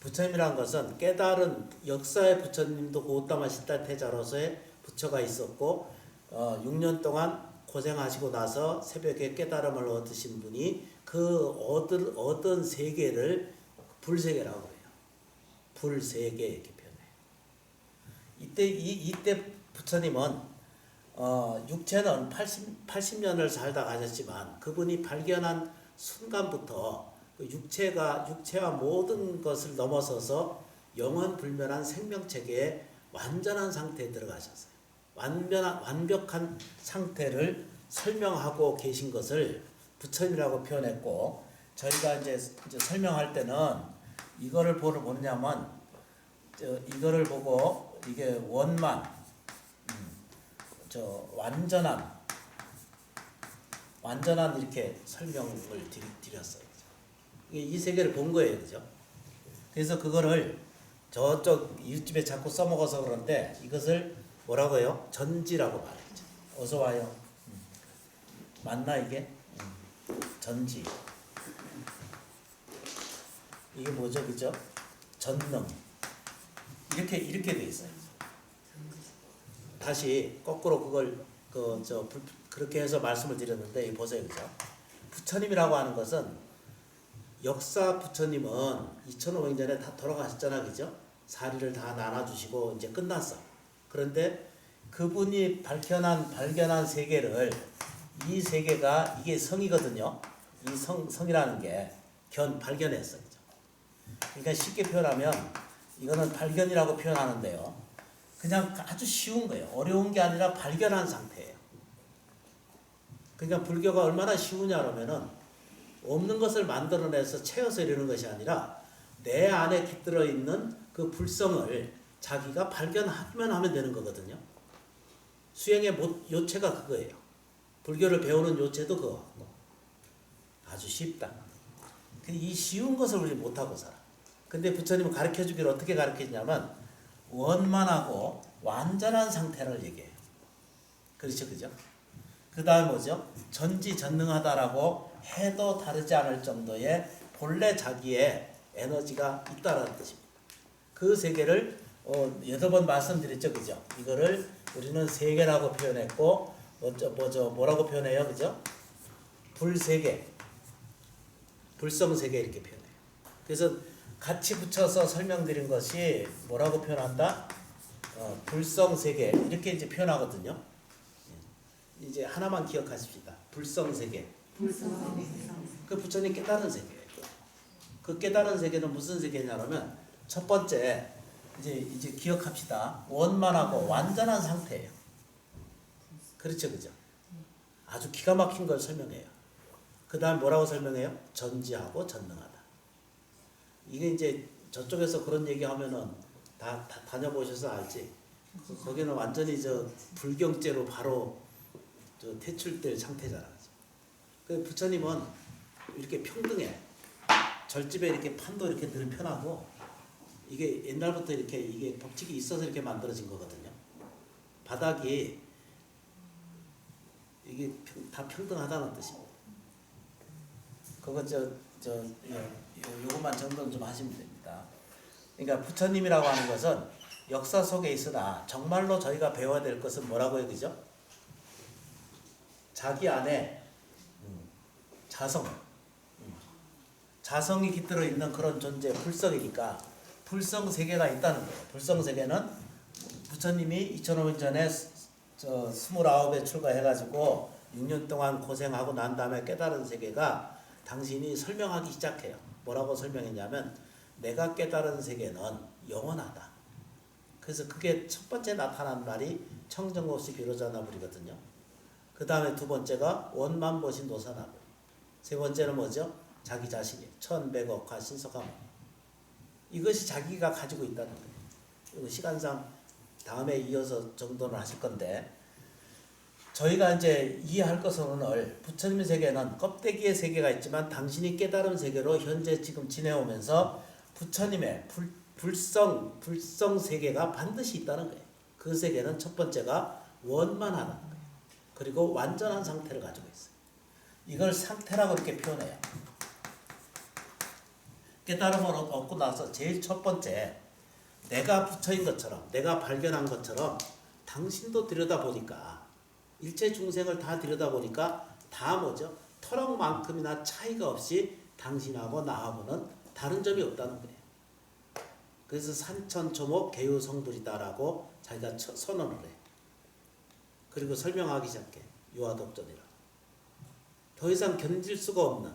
부처님이라는 것은 깨달은 역사의 부처님도 고우따마 시달태자로서의 부처가 있었고 6년 동안 고생하시고 나서 새벽에 깨달음을 얻으신 분이 그 얻은 세계를 불세계라고 해요. 불세계 이렇게 표현해요. 이때 부처님은 육체는 80년을 살다 가셨지만 그분이 발견한 순간부터 그 육체와 모든 것을 넘어서서 영원불멸한 생명체계의 완전한 상태에 들어가셨어요. 완벽한 상태를 설명하고 계신 것을 부처님이라고 표현했고, 저희가 이제 설명할 때는 이거를 보냐면 이거를 보고 이게 원만, 완전한 이렇게 설명을 드렸어요. 이 세계를 본 거예요, 그죠? 그래서 그거를 저쪽 이웃집에 자꾸 써먹어서 그런데 이것을 뭐라고 해요? 전지라고 말했죠. 어서 와요. 맞나 이게? 전지. 이게 뭐죠, 그죠? 전능. 이렇게 돼 있어요. 다시 거꾸로 그걸 그렇게 해서 말씀을 드렸는데 보세요, 그죠? 부처님이라고 하는 것은 역사 부처님은 2500년에 다 돌아가셨잖아, 그죠? 사리를 다 나눠주시고 이제 끝났어. 그런데 그분이 발견한 세계를, 이 세계가 이게 성이거든요. 이 성이라는 게 발견했어, 그죠? 그러니까 쉽게 표현하면 이거는 발견이라고 표현하는데요. 그냥 아주 쉬운 거예요. 어려운 게 아니라 발견한 상태예요. 그러니까 불교가 얼마나 쉬우냐 그러면은 없는 것을 만들어내서 채워서 이러는 것이 아니라 내 안에 깃들어 있는 그 불성을 자기가 발견하기만 하면 되는 거거든요. 수행의 요체가 그거예요. 불교를 배우는 요체도 그거 같고. 아주 쉽다. 이 쉬운 것을 우리 못하고 살아. 근데 부처님은 가르쳐주기를 어떻게 가르치냐면 원만하고 완전한 상태를 얘기해요. 그렇죠, 그죠? 그 다음 뭐죠? 전지전능하다라고 해도 다르지 않을 정도의 본래 자기의 에너지가 있다라는 뜻입니다. 그 세계를 8번 말씀드렸죠, 그죠? 이거를 우리는 세계라고 표현했고 뭐라고 표현해요, 그죠? 불세계, 불성세계 이렇게 표현해요. 그래서 같이 붙여서 설명드린 것이 뭐라고 표현한다? 불성세계 이렇게 이제 표현하거든요. 이제 하나만 기억하십시다. 불성세계. 그 부처님 깨달은 세계예요. 그 깨달은 세계는 무슨 세계냐면 첫 번째 이제 기억합시다. 원만하고 완전한 상태예요. 그렇죠, 그죠? 아주 기가 막힌 걸 설명해요. 그 다음 뭐라고 설명해요? 전지하고 전능하다. 이게 이제 저쪽에서 그런 얘기하면은 다 다녀보셔서 알지. 거기는 완전히 불경죄로 바로 퇴출될 상태잖아. 그 부처님은 이렇게 평등해. 절집에 이렇게 판도 이렇게 늘 편하고 이게 옛날부터 이게 법칙이 있어서 이렇게 만들어진 거거든요. 바닥이 이게 다 평등하다는 뜻입니다. 그거 요것만 정돈 좀 하시면 됩니다. 그러니까 부처님이라고 하는 것은 역사 속에 있으나 정말로 저희가 배워야 될 것은 뭐라고요, 그죠? 자기 안에 자성이 깃들어 있는 그런 존재, 불성이니까 불성 세계가 있다는 거예요. 불성 세계는 부처님이 2500년에 29에 출가해가지고 6년 동안 고생하고 난 다음에 깨달은 세계가 당신이 설명하기 시작해요. 뭐라고 설명했냐면 내가 깨달은 세계는 영원하다. 그래서 그게 첫 번째 나타난 말이 청정없이 비로자나불이거든요. 그 다음에 두 번째가 원만보신 노사나불. 세 번째는 뭐죠? 자기 자신이 천백억화 신속함. 이것이 자기가 가지고 있다는 거예요. 이거 시간상 다음에 이어서 정돈을 하실 건데, 저희가 이제 이해할 것은 오늘 부처님의 세계는 껍데기의 세계가 있지만 당신이 깨달은 세계로 현재 지금 지내오면서 부처님의 불성 세계가 반드시 있다는 거예요. 그 세계는 첫 번째가 원만하다는 거예요. 그리고 완전한 상태를 가지고 있어요. 이걸 상태라고 이렇게 표현해요. 깨달음을 얻고 나서 제일 첫 번째, 내가 부처인 것처럼, 내가 발견한 것처럼 당신도 들여다보니까, 일체 중생을 다 들여다보니까 다 뭐죠? 터럭만큼이나 차이가 없이 당신하고 나하고는 다른 점이 없다는 거예요. 그래서 산천초목 개유성불이다라고 자기가 선언을 해. 그리고 설명하기 시작해. 유아독전이라. 더 이상 견딜 수가 없는,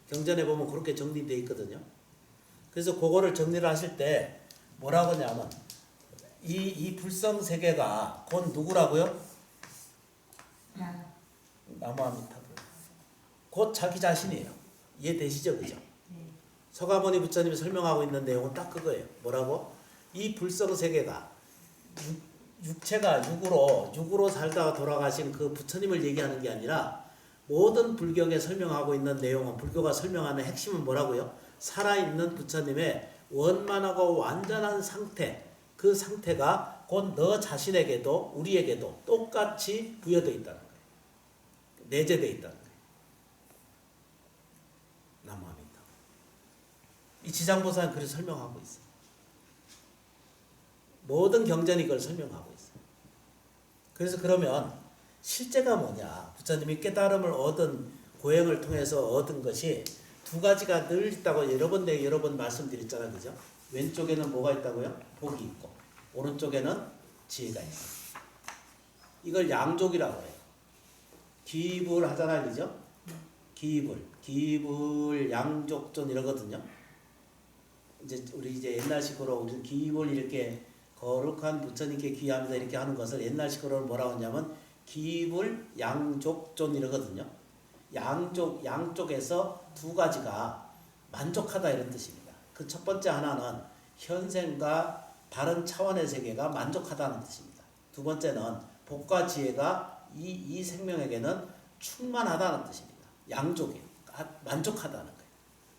경전에 보면 그렇게 정리되어 있거든요. 그래서 그거를 정리를 하실 때 뭐라고 하냐면, 이 불성 세계가 곧 누구라고요? 나무아미타불. 곧 자기 자신이에요. 이해되시죠? 그죠? 서가모니 부처님이 설명하고 있는 내용은 딱 그거예요. 뭐라고? 이 불성 세계가 육체가 육으로 살다가 돌아가신 그 부처님을 얘기하는 게 아니라, 모든 불경에 설명하고 있는 내용은, 불교가 설명하는 핵심은 뭐라고요? 살아있는 부처님의 원만하고 완전한 상태, 그 상태가 곧 너 자신에게도 우리에게도 똑같이 부여되어 있다는 거예요. 내재되어 있다는 거예요. 나무아미타. 이 지장보살은 그렇게 설명하고 있어요. 모든 경전이 그걸 설명하고 있어요. 그래서 그러면 실제가 뭐냐? 부처님이 깨달음을 얻은 고행을 통해서 얻은 것이 두 가지가 늘 있다고 여러 번 말씀드렸잖아요. 그죠? 왼쪽에는 뭐가 있다고요? 복이 있고, 오른쪽에는 지혜가 있어요. 이걸 양족이라고 해요. 기불 하잖아요. 그죠? 기불, 양족존 이러거든요. 우리 옛날식으로 우리 기불 이렇게 거룩한 부처님께 귀하면서 이렇게 하는 것을 옛날식으로 뭐라고 하냐면 기불 양족존 이러거든요. 양쪽에서 두 가지가 만족하다 이런 뜻입니다. 그 첫 번째 하나는 현생과 다른 차원의 세계가 만족하다는 뜻입니다. 두 번째는 복과 지혜가 이 생명에게는 충만하다는 뜻입니다. 양족이에요. 만족하다는 거예요.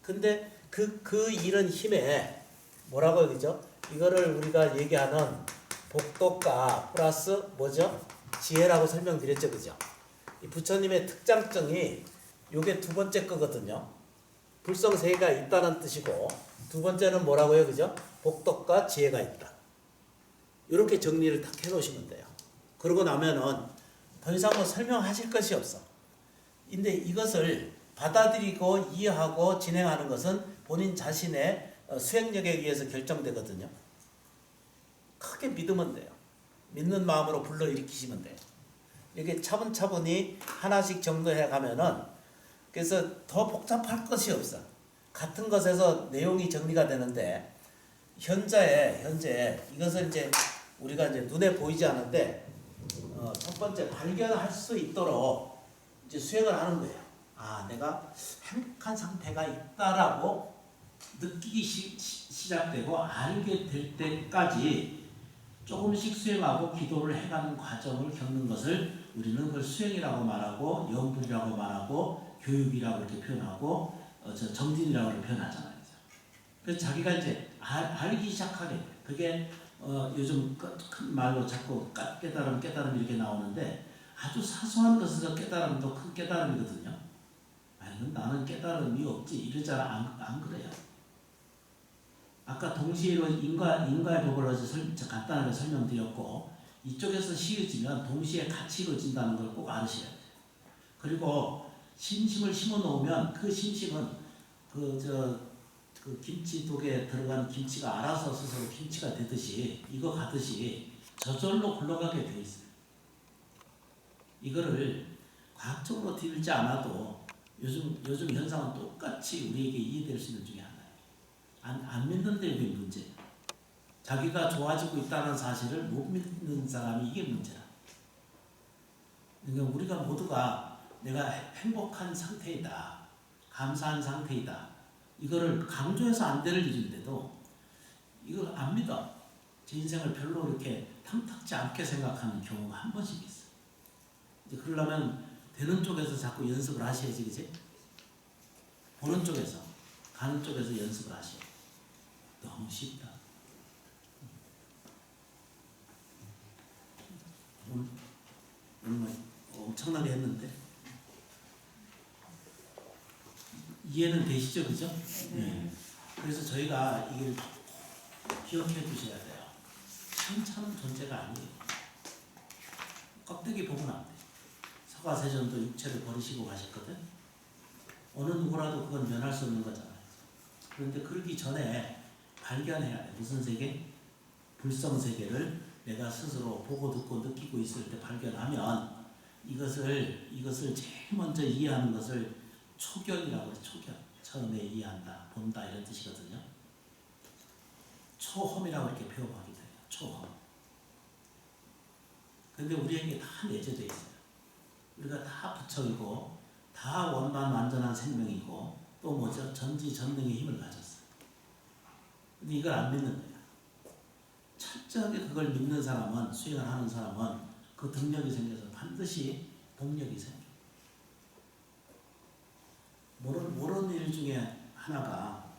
근데 그 이런 힘에 뭐라고 그죠? 이거를 우리가 얘기하는 복덕가 플러스 뭐죠? 지혜라고 설명드렸죠. 그죠? 이 부처님의 특장점이 요게 두 번째 거거든요. 불성세계가 있다는 뜻이고, 두 번째는 뭐라고요? 그죠? 복덕과 지혜가 있다. 이렇게 정리를 딱 해놓으시면 돼요. 그러고 나면은 더 이상 뭐 설명하실 것이 없어. 근데 이것을 받아들이고 이해하고 진행하는 것은 본인 자신의 수행력에 의해서 결정되거든요. 크게 믿으면 돼요. 믿는 마음으로 불러일으키시면 돼요. 이렇게 차분차분히 하나씩 정도해 가면은, 그래서 더 복잡할 것이 없어. 같은 것에서 내용이 정리가 되는데, 현재 이것을 이제 우리가 이제 눈에 보이지 않는데, 첫 번째 발견할 수 있도록 이제 수행을 하는 거예요. 아, 내가 행복한 상태가 있다라고 느끼기 시작되고 알게 될 때까지 조금씩 수행하고 기도를 해가는 과정을 겪는 것을 우리는 그걸 수행이라고 말하고, 영불이라고 말하고, 교육이라고 이렇게 표현하고, 정진이라고 이렇게 표현하잖아요. 그래서 자기가 이제 알기 시작하게 돼요. 그게 요즘 큰 말로 자꾸 깨달음 이렇게 나오는데, 아주 사소한 것에서 깨달음도 큰 깨달음이거든요. 아니, 나는 깨달음이 없지 이러잖아. 안 그래요. 아까 동시에로 인과의 법을 어제 간단하게 설명드렸고, 이쪽에서 시해지면 동시에 같이 이루어진다는 걸 꼭 알으셔야 돼요. 그리고 심심을 심어 놓으면 그 심심은 그 김치 독에 들어가는 김치가 알아서 스스로 김치가 되듯이, 이거 가듯이 저절로 굴러가게 돼 있어요. 이거를 과학적으로 들지 않아도 요즘 현상은 똑같이 우리에게 이해될 수 있는 중에 하나예요. 안 믿는데 이게 문제예요. 자기가 좋아지고 있다는 사실을 못 믿는 사람이 이게 문제야. 그러니까 우리가 모두가 내가 행복한 상태이다, 감사한 상태이다, 이거를 강조해서 안 될 일인데도 이걸 안 믿어. 제 인생을 별로 이렇게 탐탁지 않게 생각하는 경우가 한 번씩 있어. 이제 그러려면 되는 쪽에서 자꾸 연습을 하셔야지, 그지? 보는 쪽에서, 가는 쪽에서 연습을 하셔야 돼. 너무 쉽다. 오늘 엄청나게 했는데 이해는 되시죠, 그죠? 네. 그래서 저희가 이걸 기억해 두셔야 돼요. 천차는 존재가 아니에요. 껍데기 보면 안 돼. 서가세존도 육체를 버리시고 가셨거든. 어느 누구라도 그건 면할 수 없는 거잖아요. 그런데 그러기 전에 발견해야 돼. 무슨 세계? 불성 세계를 내가 스스로 보고 듣고 느끼고 있을 때 발견하면 이것을 제일 먼저 이해하는 것을 초견이라고 해요. 초견. 처음에 이해한다, 본다 이런 뜻이거든요. 초험이라고 이렇게 표현하기도 해요. 초험. 근데 우리에게 다 내재되어 있어요. 우리가 다 부처이고 다 원만 완전한 생명이고 또 뭐죠? 전지전능의 힘을 가졌어요. 근데 이걸 안 믿는 거예요. 철저하게 그걸 믿는 사람은, 수행을 하는 사람은 그 등력이 생겨서 반드시 동력이 생겨요. 모르는 일 중에 하나가,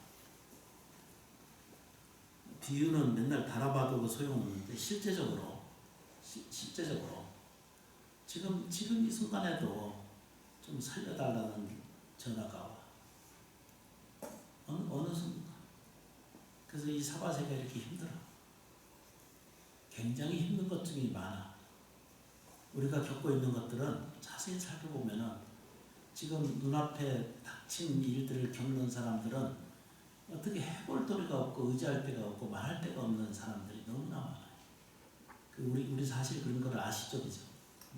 비유는 맨날 달아봐도 소용없는데 실제적으로 지금 이 순간에도 좀 살려달라는 전화가 와. 어느 순간. 그래서 이 사바세가 이렇게 힘들어. 굉장히 힘든 것 중에 많아. 우리가 겪고 있는 것들은 자세히 살펴보면은 지금 눈앞에 닥친 일들을 겪는 사람들은 어떻게 해볼 도리가 없고 의지할 데가 없고 말할 데가 없는 사람들이 너무나 많아요. 우리 사실 그런 걸 아시죠, 그죠?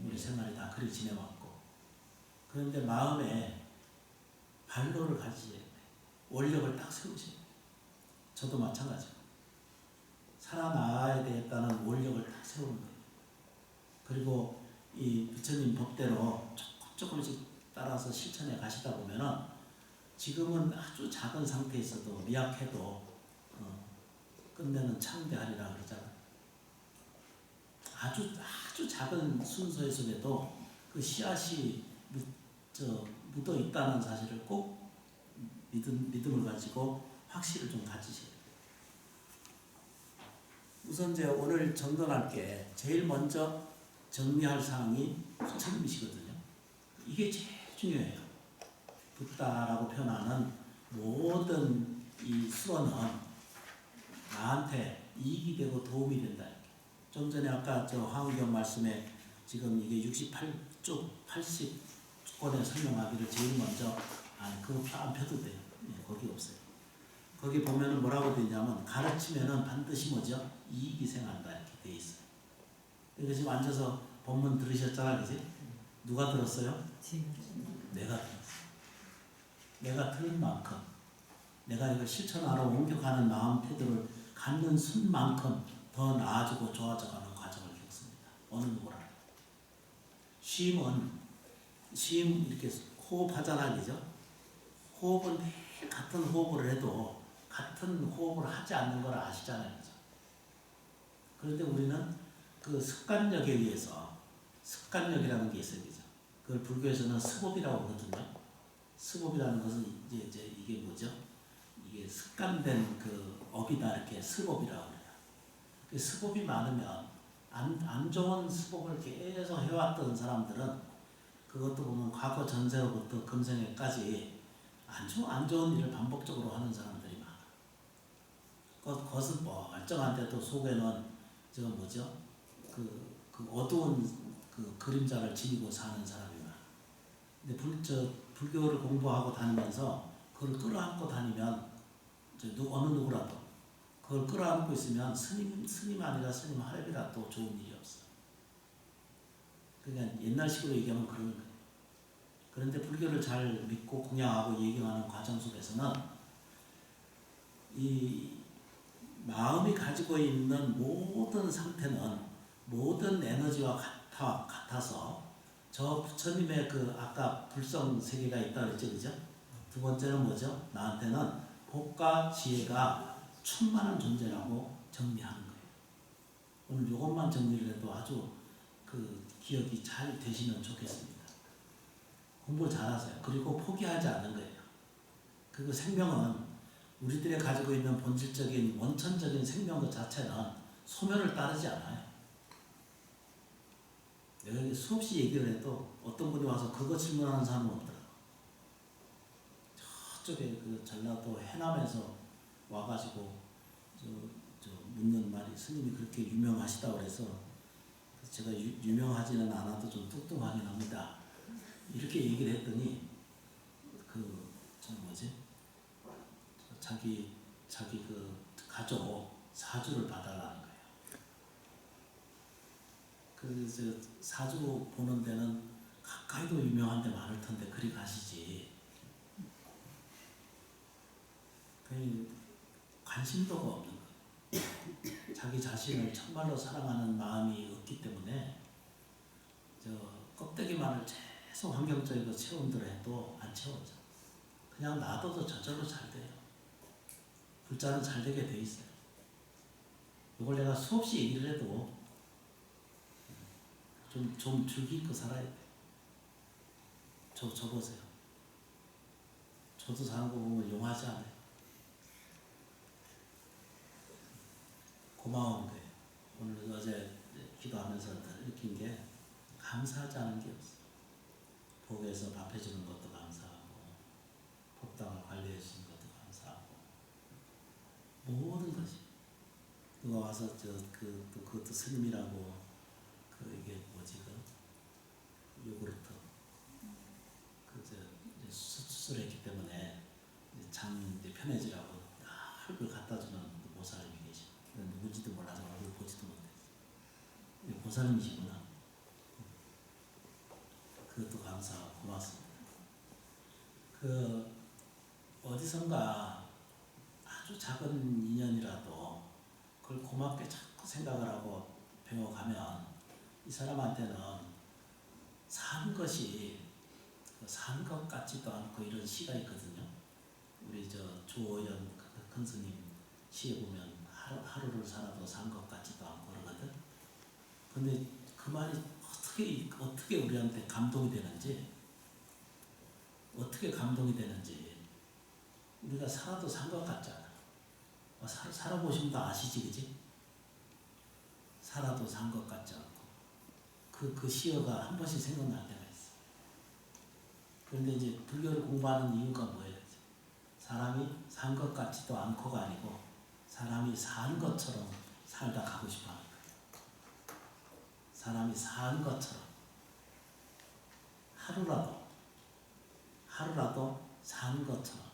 우리 생활이 다 그리 지내왔고. 그런데 마음에 발로를 가지셔야 돼. 원력을 딱 세우셔야 돼. 저도 마찬가지고. 살아나가야 되겠다는 원력을 딱 세우는 거예요. 그리고 이 부처님 법대로 조금씩 따라서 실천해 가시다 보면은 지금은 아주 작은 상태에 있어도 미약해도 끝내는 창대하리라 그러잖아요. 아주 작은 순서의 속에도 그 씨앗이 묻어 있다는 사실을 꼭 믿음을 가지고 확신을 좀 가지셔야 돼요. 우선 이제 오늘 정돈할 게 제일 먼저 정리할 사항이 부처님이시거든요. 이게 제일 중요해요. 붓다라고 표현하는 모든 이 수어는 나한테 이익이 되고 도움이 된다. 좀 전에 아까 황의경 말씀에 지금 이게 68쪽 80권에 설명하기를 제일 먼저 그거 안 펴도 돼요. 거기 없어요. 거기 보면은 뭐라고 되어 있냐면 가르치면은 반드시 뭐죠? 이익이 생한다 이렇게 되어 있어요. 그러니까 지금 앉아서 본문 들으셨잖아, 그지? 누가 들었어요? 내가 들었어. 내가 들은 만큼, 내가 이걸 실천하러 옮겨가는 마음 태도를 갖는 순만큼 더 나아지고 좋아져가는 과정을 겪습니다. 어느 누구나. 쉼 이렇게 호흡하잖아, 그죠? 호흡은 매일 같은 호흡을 해도 같은 호흡을 하지 않는 걸 아시잖아요, 그죠? 그런데 우리는 그 습관력에 의해서 습관력이라는 게 있어요, 그죠? 그걸 불교에서는 스법이라고 하거든요. 스법이라는 것은 이제 이게 뭐죠? 이게 습관된 그 업이다 이렇게 스법이라고 그래요. 그 스법이 많으면 안 좋은 스법을 계속 해왔던 사람들은 그것도 보면 과거 전세로부터 금생에까지 안 좋은 일을 반복적으로 하는 사람들이 많아. 겉은 멀쩡한데도 속에는 뭐죠? 그 어두운 그 그림자를 지니고 사는 사람이 많아. 근데 불교를 공부하고 다니면서 그걸 끌어안고 다니면 어느 누구라도 그걸 끌어안고 있으면 스님 아니라 스님 하랩이라도 좋은 일이 없어. 그러니까 옛날식으로 얘기하면 그런 거예요. 그런데 불교를 잘 믿고 공양하고 예경하는 과정 속에서는 이 마음이 가지고 있는 모든 상태는 모든 에너지와 같아서 저 부처님의 그 아까 불성 세계가 있다 그랬죠, 그죠? 두 번째는 뭐죠? 나한테는 복과 지혜가 충만한 존재라고 정리하는 거예요. 오늘 이것만 정리를 해도 아주 그 기억이 잘 되시면 좋겠습니다. 공부를 잘하세요. 그리고 포기하지 않는 거예요. 그 생명은 우리들이 가지고 있는 본질적인 원천적인 생명 그 자체는 소멸을 따르지 않아요. 내가 이게 수없이 얘기를 해도 어떤 분이 와서 그거 질문하는 사람은 없더라고. 저쪽에 그 전라도 해남에서 와가지고 저 묻는 말이 스님이 그렇게 유명하시다고 그래서 제가 유명하지는 않아도 좀 뚱뚱하긴 합니다. 이렇게 얘기를 했더니 저 뭐지? 자기 그 가족 사주를 봐달라는 거예요. 그래서 사주 보는 데는 가까이도 유명한 데 많을 텐데 그리 가시지. 관심도가 없는 거예요. 자기 자신을 정말로 사랑하는 마음이 없기 때문에 저 껍데기만을 계속 환경적이고 체온대로 해도 안 채워져. 그냥 놔둬도 저절로 잘 돼요. 불자는 잘 되게 돼 있어요. 이걸 내가 수없이 얘기를 해도 좀 줄기있고 살아야 돼. 저 보세요. 저도 사는 거 보면 용하지 않아요. 고마운 거예요. 오늘 어제 기도하면서 느낀 게 감사하지 않은 게 없어. 복에서 밥 해주는 것도 감사하고 법당을 관리해 주는 것도 감사하고 모든 것이 누가 와서 그것도 스님이라고 이게 뭐지 요구르트 수술했기 때문에 장 편해지라고 늘 갖다 주는 보살님이 계시. 누군지도 몰라서 얼굴 보지도 못했어. 보살님이시구나. 그것도 감사하고 고맙습니다. 어디선가 아주 작은 인연이라도 그걸 고맙게 자꾸 생각을 하고 배워가면 이 사람한테는 산 것이 산 것 같지도 않고 이런 시가 있거든요. 우리 조오연 큰 스님 시에 보면 하루를 살아도 산 것 같지도 않고 그러거든. 근데 그 말이 어떻게 우리한테 감동이 되는지 우리가 살아도 산 것 같지 않아. 살아보시면 다 아시지, 그지? 살아도 산 것 같지 않고 그 시어가 한 번씩 생각날 때가 있어. 그런데 이제 불교를 공부하는 이유가 뭐예요? 사람이 산 것 같지도 않고가 아니고 사람이 산 것처럼 살다 가고 싶어 하는 거예요. 사람이 산 것처럼 하루라도 산 것처럼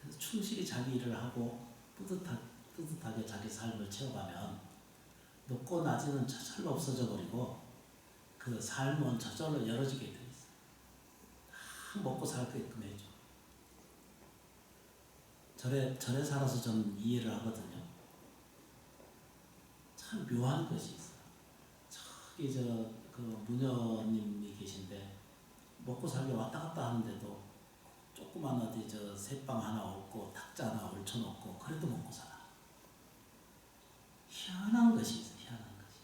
그래서 충실히 자기 일을 하고 뿌듯하게 자기 삶을 채워가면 높고 낮이는 저절로 없어져 버리고 그 삶은 저절로 열어지게 돼 있어요. 다 먹고 살게끔 해줘. 절에 살아서 좀 이해를 하거든요. 참 묘한 것이 있어요. 저기 그 무녀님이 계신데 먹고 살기 왔다 갔다 하는데도 조그만 어디 새빵 하나 얻고 탁자 하나 올쳐놓고 그래도 먹고 살아. 희한한 것이 있어요. 희한한 것이.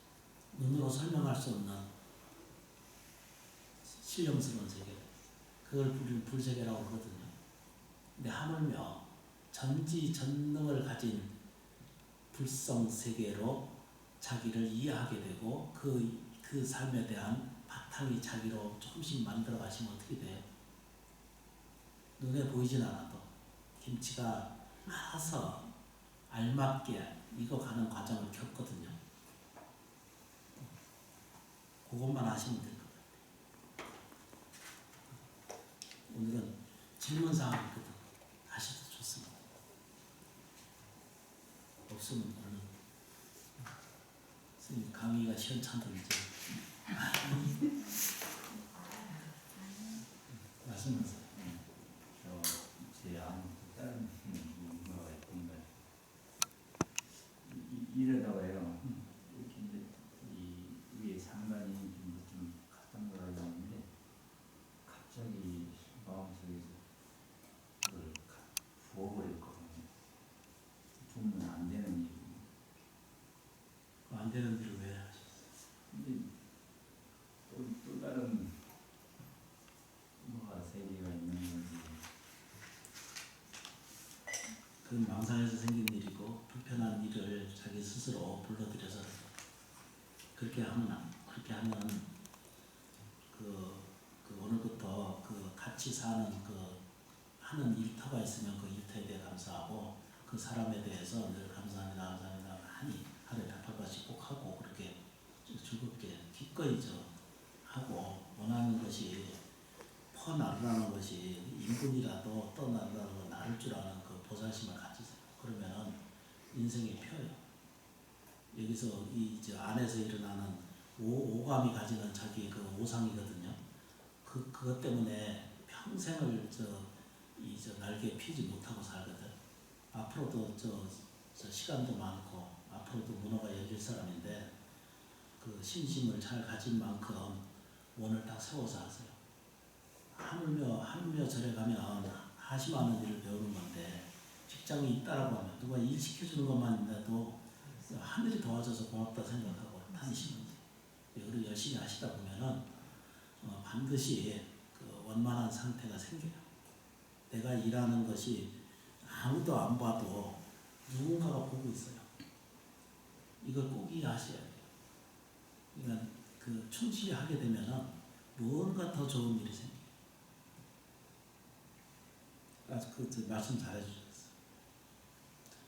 눈으로 설명할 수 없는 신령스러운 세계. 그걸 불세계라고 하거든요. 근데 하물며 전지전능을 가진 불성 세계로 자기를 이해하게 되고 그 삶에 대한 바탕이 자기로 조금씩 만들어 가시면 어떻게 돼요? 눈에 보이진 않아도 김치가 알아서 알맞게 익어가는 과정을 겪거든요. 그것만 아시면 될 것 같아요. 오늘은 질문사항이 있거든. 하셔도 좋습니다. 없으면 얼른 선생님 강의가 시원찮던지 말씀하세요. 제 다른 궁금한 거 있던데 이러다가요. 이렇게 이제 이 위에 상단이 좀 갔던 거라 했는데 갑자기 마음속에서 그걸 부어버렸거든요. 부으면 안 되는 일이고. 안 되는 일을 왜 하셨어요? 근데 또 다른 뭐가 세계가 있는 건지. 그건 망상에서 생긴 일이고 불편한 일을 자기 스스로 불러들여서 그렇게 하면 그 오늘부터 그 같이 사는 그 하는 일터가 있으면 그 일터에 대해 감사하고 그 사람에 대해서 늘 감사합니다 하니 하루에 108번씩 꼭 하고 그렇게 즐겁게 기꺼이 하고 원하는 것이 퍼나르라는 것이 인분이라도 떠나르라는 나를 줄 아는 그 보살심을 가지세요. 그러면은 인생이 펴요. 여기서 안에서 일어나는 오감이 가지는 자기 그 오상이거든요. 그것 때문에 평생을 날개 피지 못하고 살거든. 앞으로도 시간도 많고 앞으로도 문호가 열릴 사람인데 그 신심을 잘 가진 만큼 오늘 딱 세워서 하세요. 하물며 절에 가면 하심하는 일을 배우는 건데 직장이 있다라고 하면 누가 일 시켜주는 것만 있는데도 하늘이 도와줘서 고맙다 생각하고 다니시는 거지. 그리고 열심히 하시다 보면은 반드시 그 원만한 상태가 생겨요. 내가 일하는 것이 아무도 안 봐도 누군가가 보고 있어요. 이걸 꼭 이해하셔야 돼요. 그러니까 그 충실히 하게 되면은 뭔가 더 좋은 일이 생겨요. 그 말씀 잘 해주셨어요.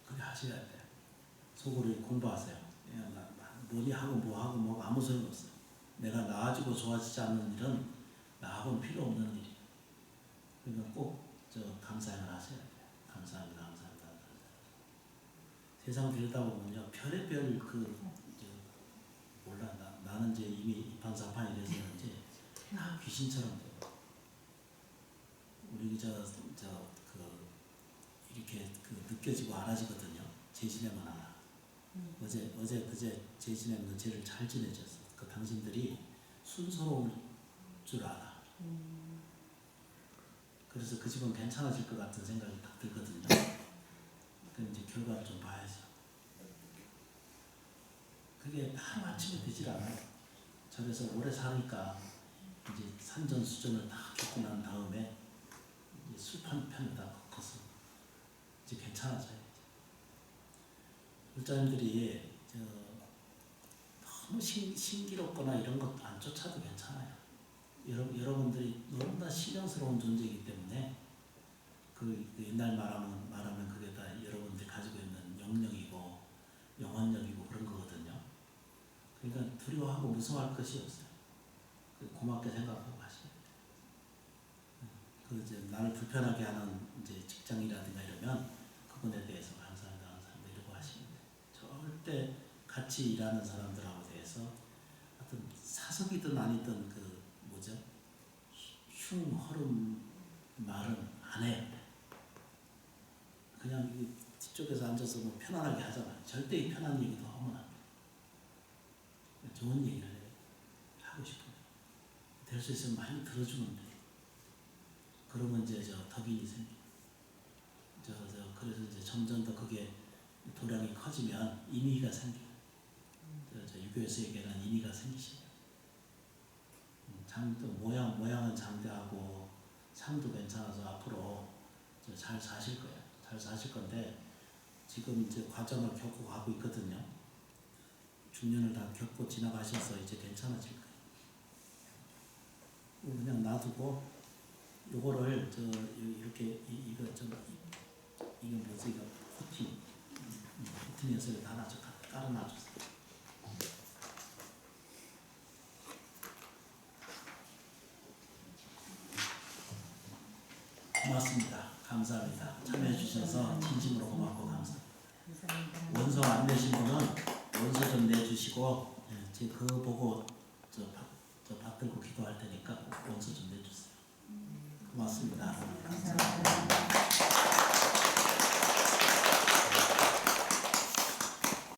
그래 하셔야 돼요. 속으로 공부하세요. 뭐니 하고 뭐 아무 소용 없어요. 내가 나아지고 좋아지지 않는 일은 나하고는 필요 없는 일이에요. 그러니까 꼭 감사를 하셔야 돼요. 감사합니다. 세상 들여다보면요, 별의별 몰라 나는 이제 이미 이판사판 이래서 이제 다 귀신처럼 돼요. 우리 이렇게 느껴지고 알아지거든요. 제 지내만 알아. 어제 그제 제 지내는 쟤를 잘 지내줬어. 그 당신들이 순서로울 줄 알아. 그래서 그 집은 괜찮아질 것 같은 생각이 딱 들거든요. 그 이제 결과를 좀 봐야죠. 그게 하루아침에 되질 않아요. 저래서 오래 사니까 이제 산전수전을 다 겪고 난 다음에 이제 술판편을 다 걷어서 이제 괜찮아져요. 불자님들이 너무 신기롭거나 이런 것 안 쫓아도 괜찮아요. 여러분들이 너무나 신령스러운 존재이기 때문에 그 옛날 말하면 그게 다 여러분들이 가지고 있는 영역이고 영혼력이고 그런 거거든요. 그러니까 두려워하고 무서워할 것이 없어요. 고맙게 생각하고 하셔야 돼요. 이제 나를 불편하게 하는 이제 직장이라든가 이러면 그분에 대해서 감사합니다 이러고 하시면 돼요. 절대 같이 일하는 사람들하고 대해서 어떤 사석이든 아니든 흉허름 말은 안 해요. 그냥 뒤쪽에서 앉아서 뭐 편안하게 하잖아요. 절대 이 편한 얘기도 하면 안 돼요. 좋은 얘기를 하고 싶어요. 될 수 있으면 많이 들어주면 돼요. 그러면 이제 덕인이 생겨요. 그래서 이제 점점 더 그게 도량이 커지면 인의가 생겨요. 유교에서 얘기하는 인의가 생기시죠. 장도 모양은 장대하고 상도 괜찮아서 앞으로 잘 사실 거예요. 잘 사실 건데 지금 이제 과정을 겪고 가고 있거든요. 중년을 다 겪고 지나가셔서 이제 괜찮아질 거예요. 그냥 놔두고 요거를 이렇게 이거 뭐지 이거 코팅해서 다 깔아놔주세요. 고맙습니다. 감사합니다. 참여해 주셔서 진심으로 고맙고 감사합니다. 원서 안 내신 분은 원서 좀 내주시고 제가 그거 보고 저 받들고 기도할 테니까 원서 좀 내주세요.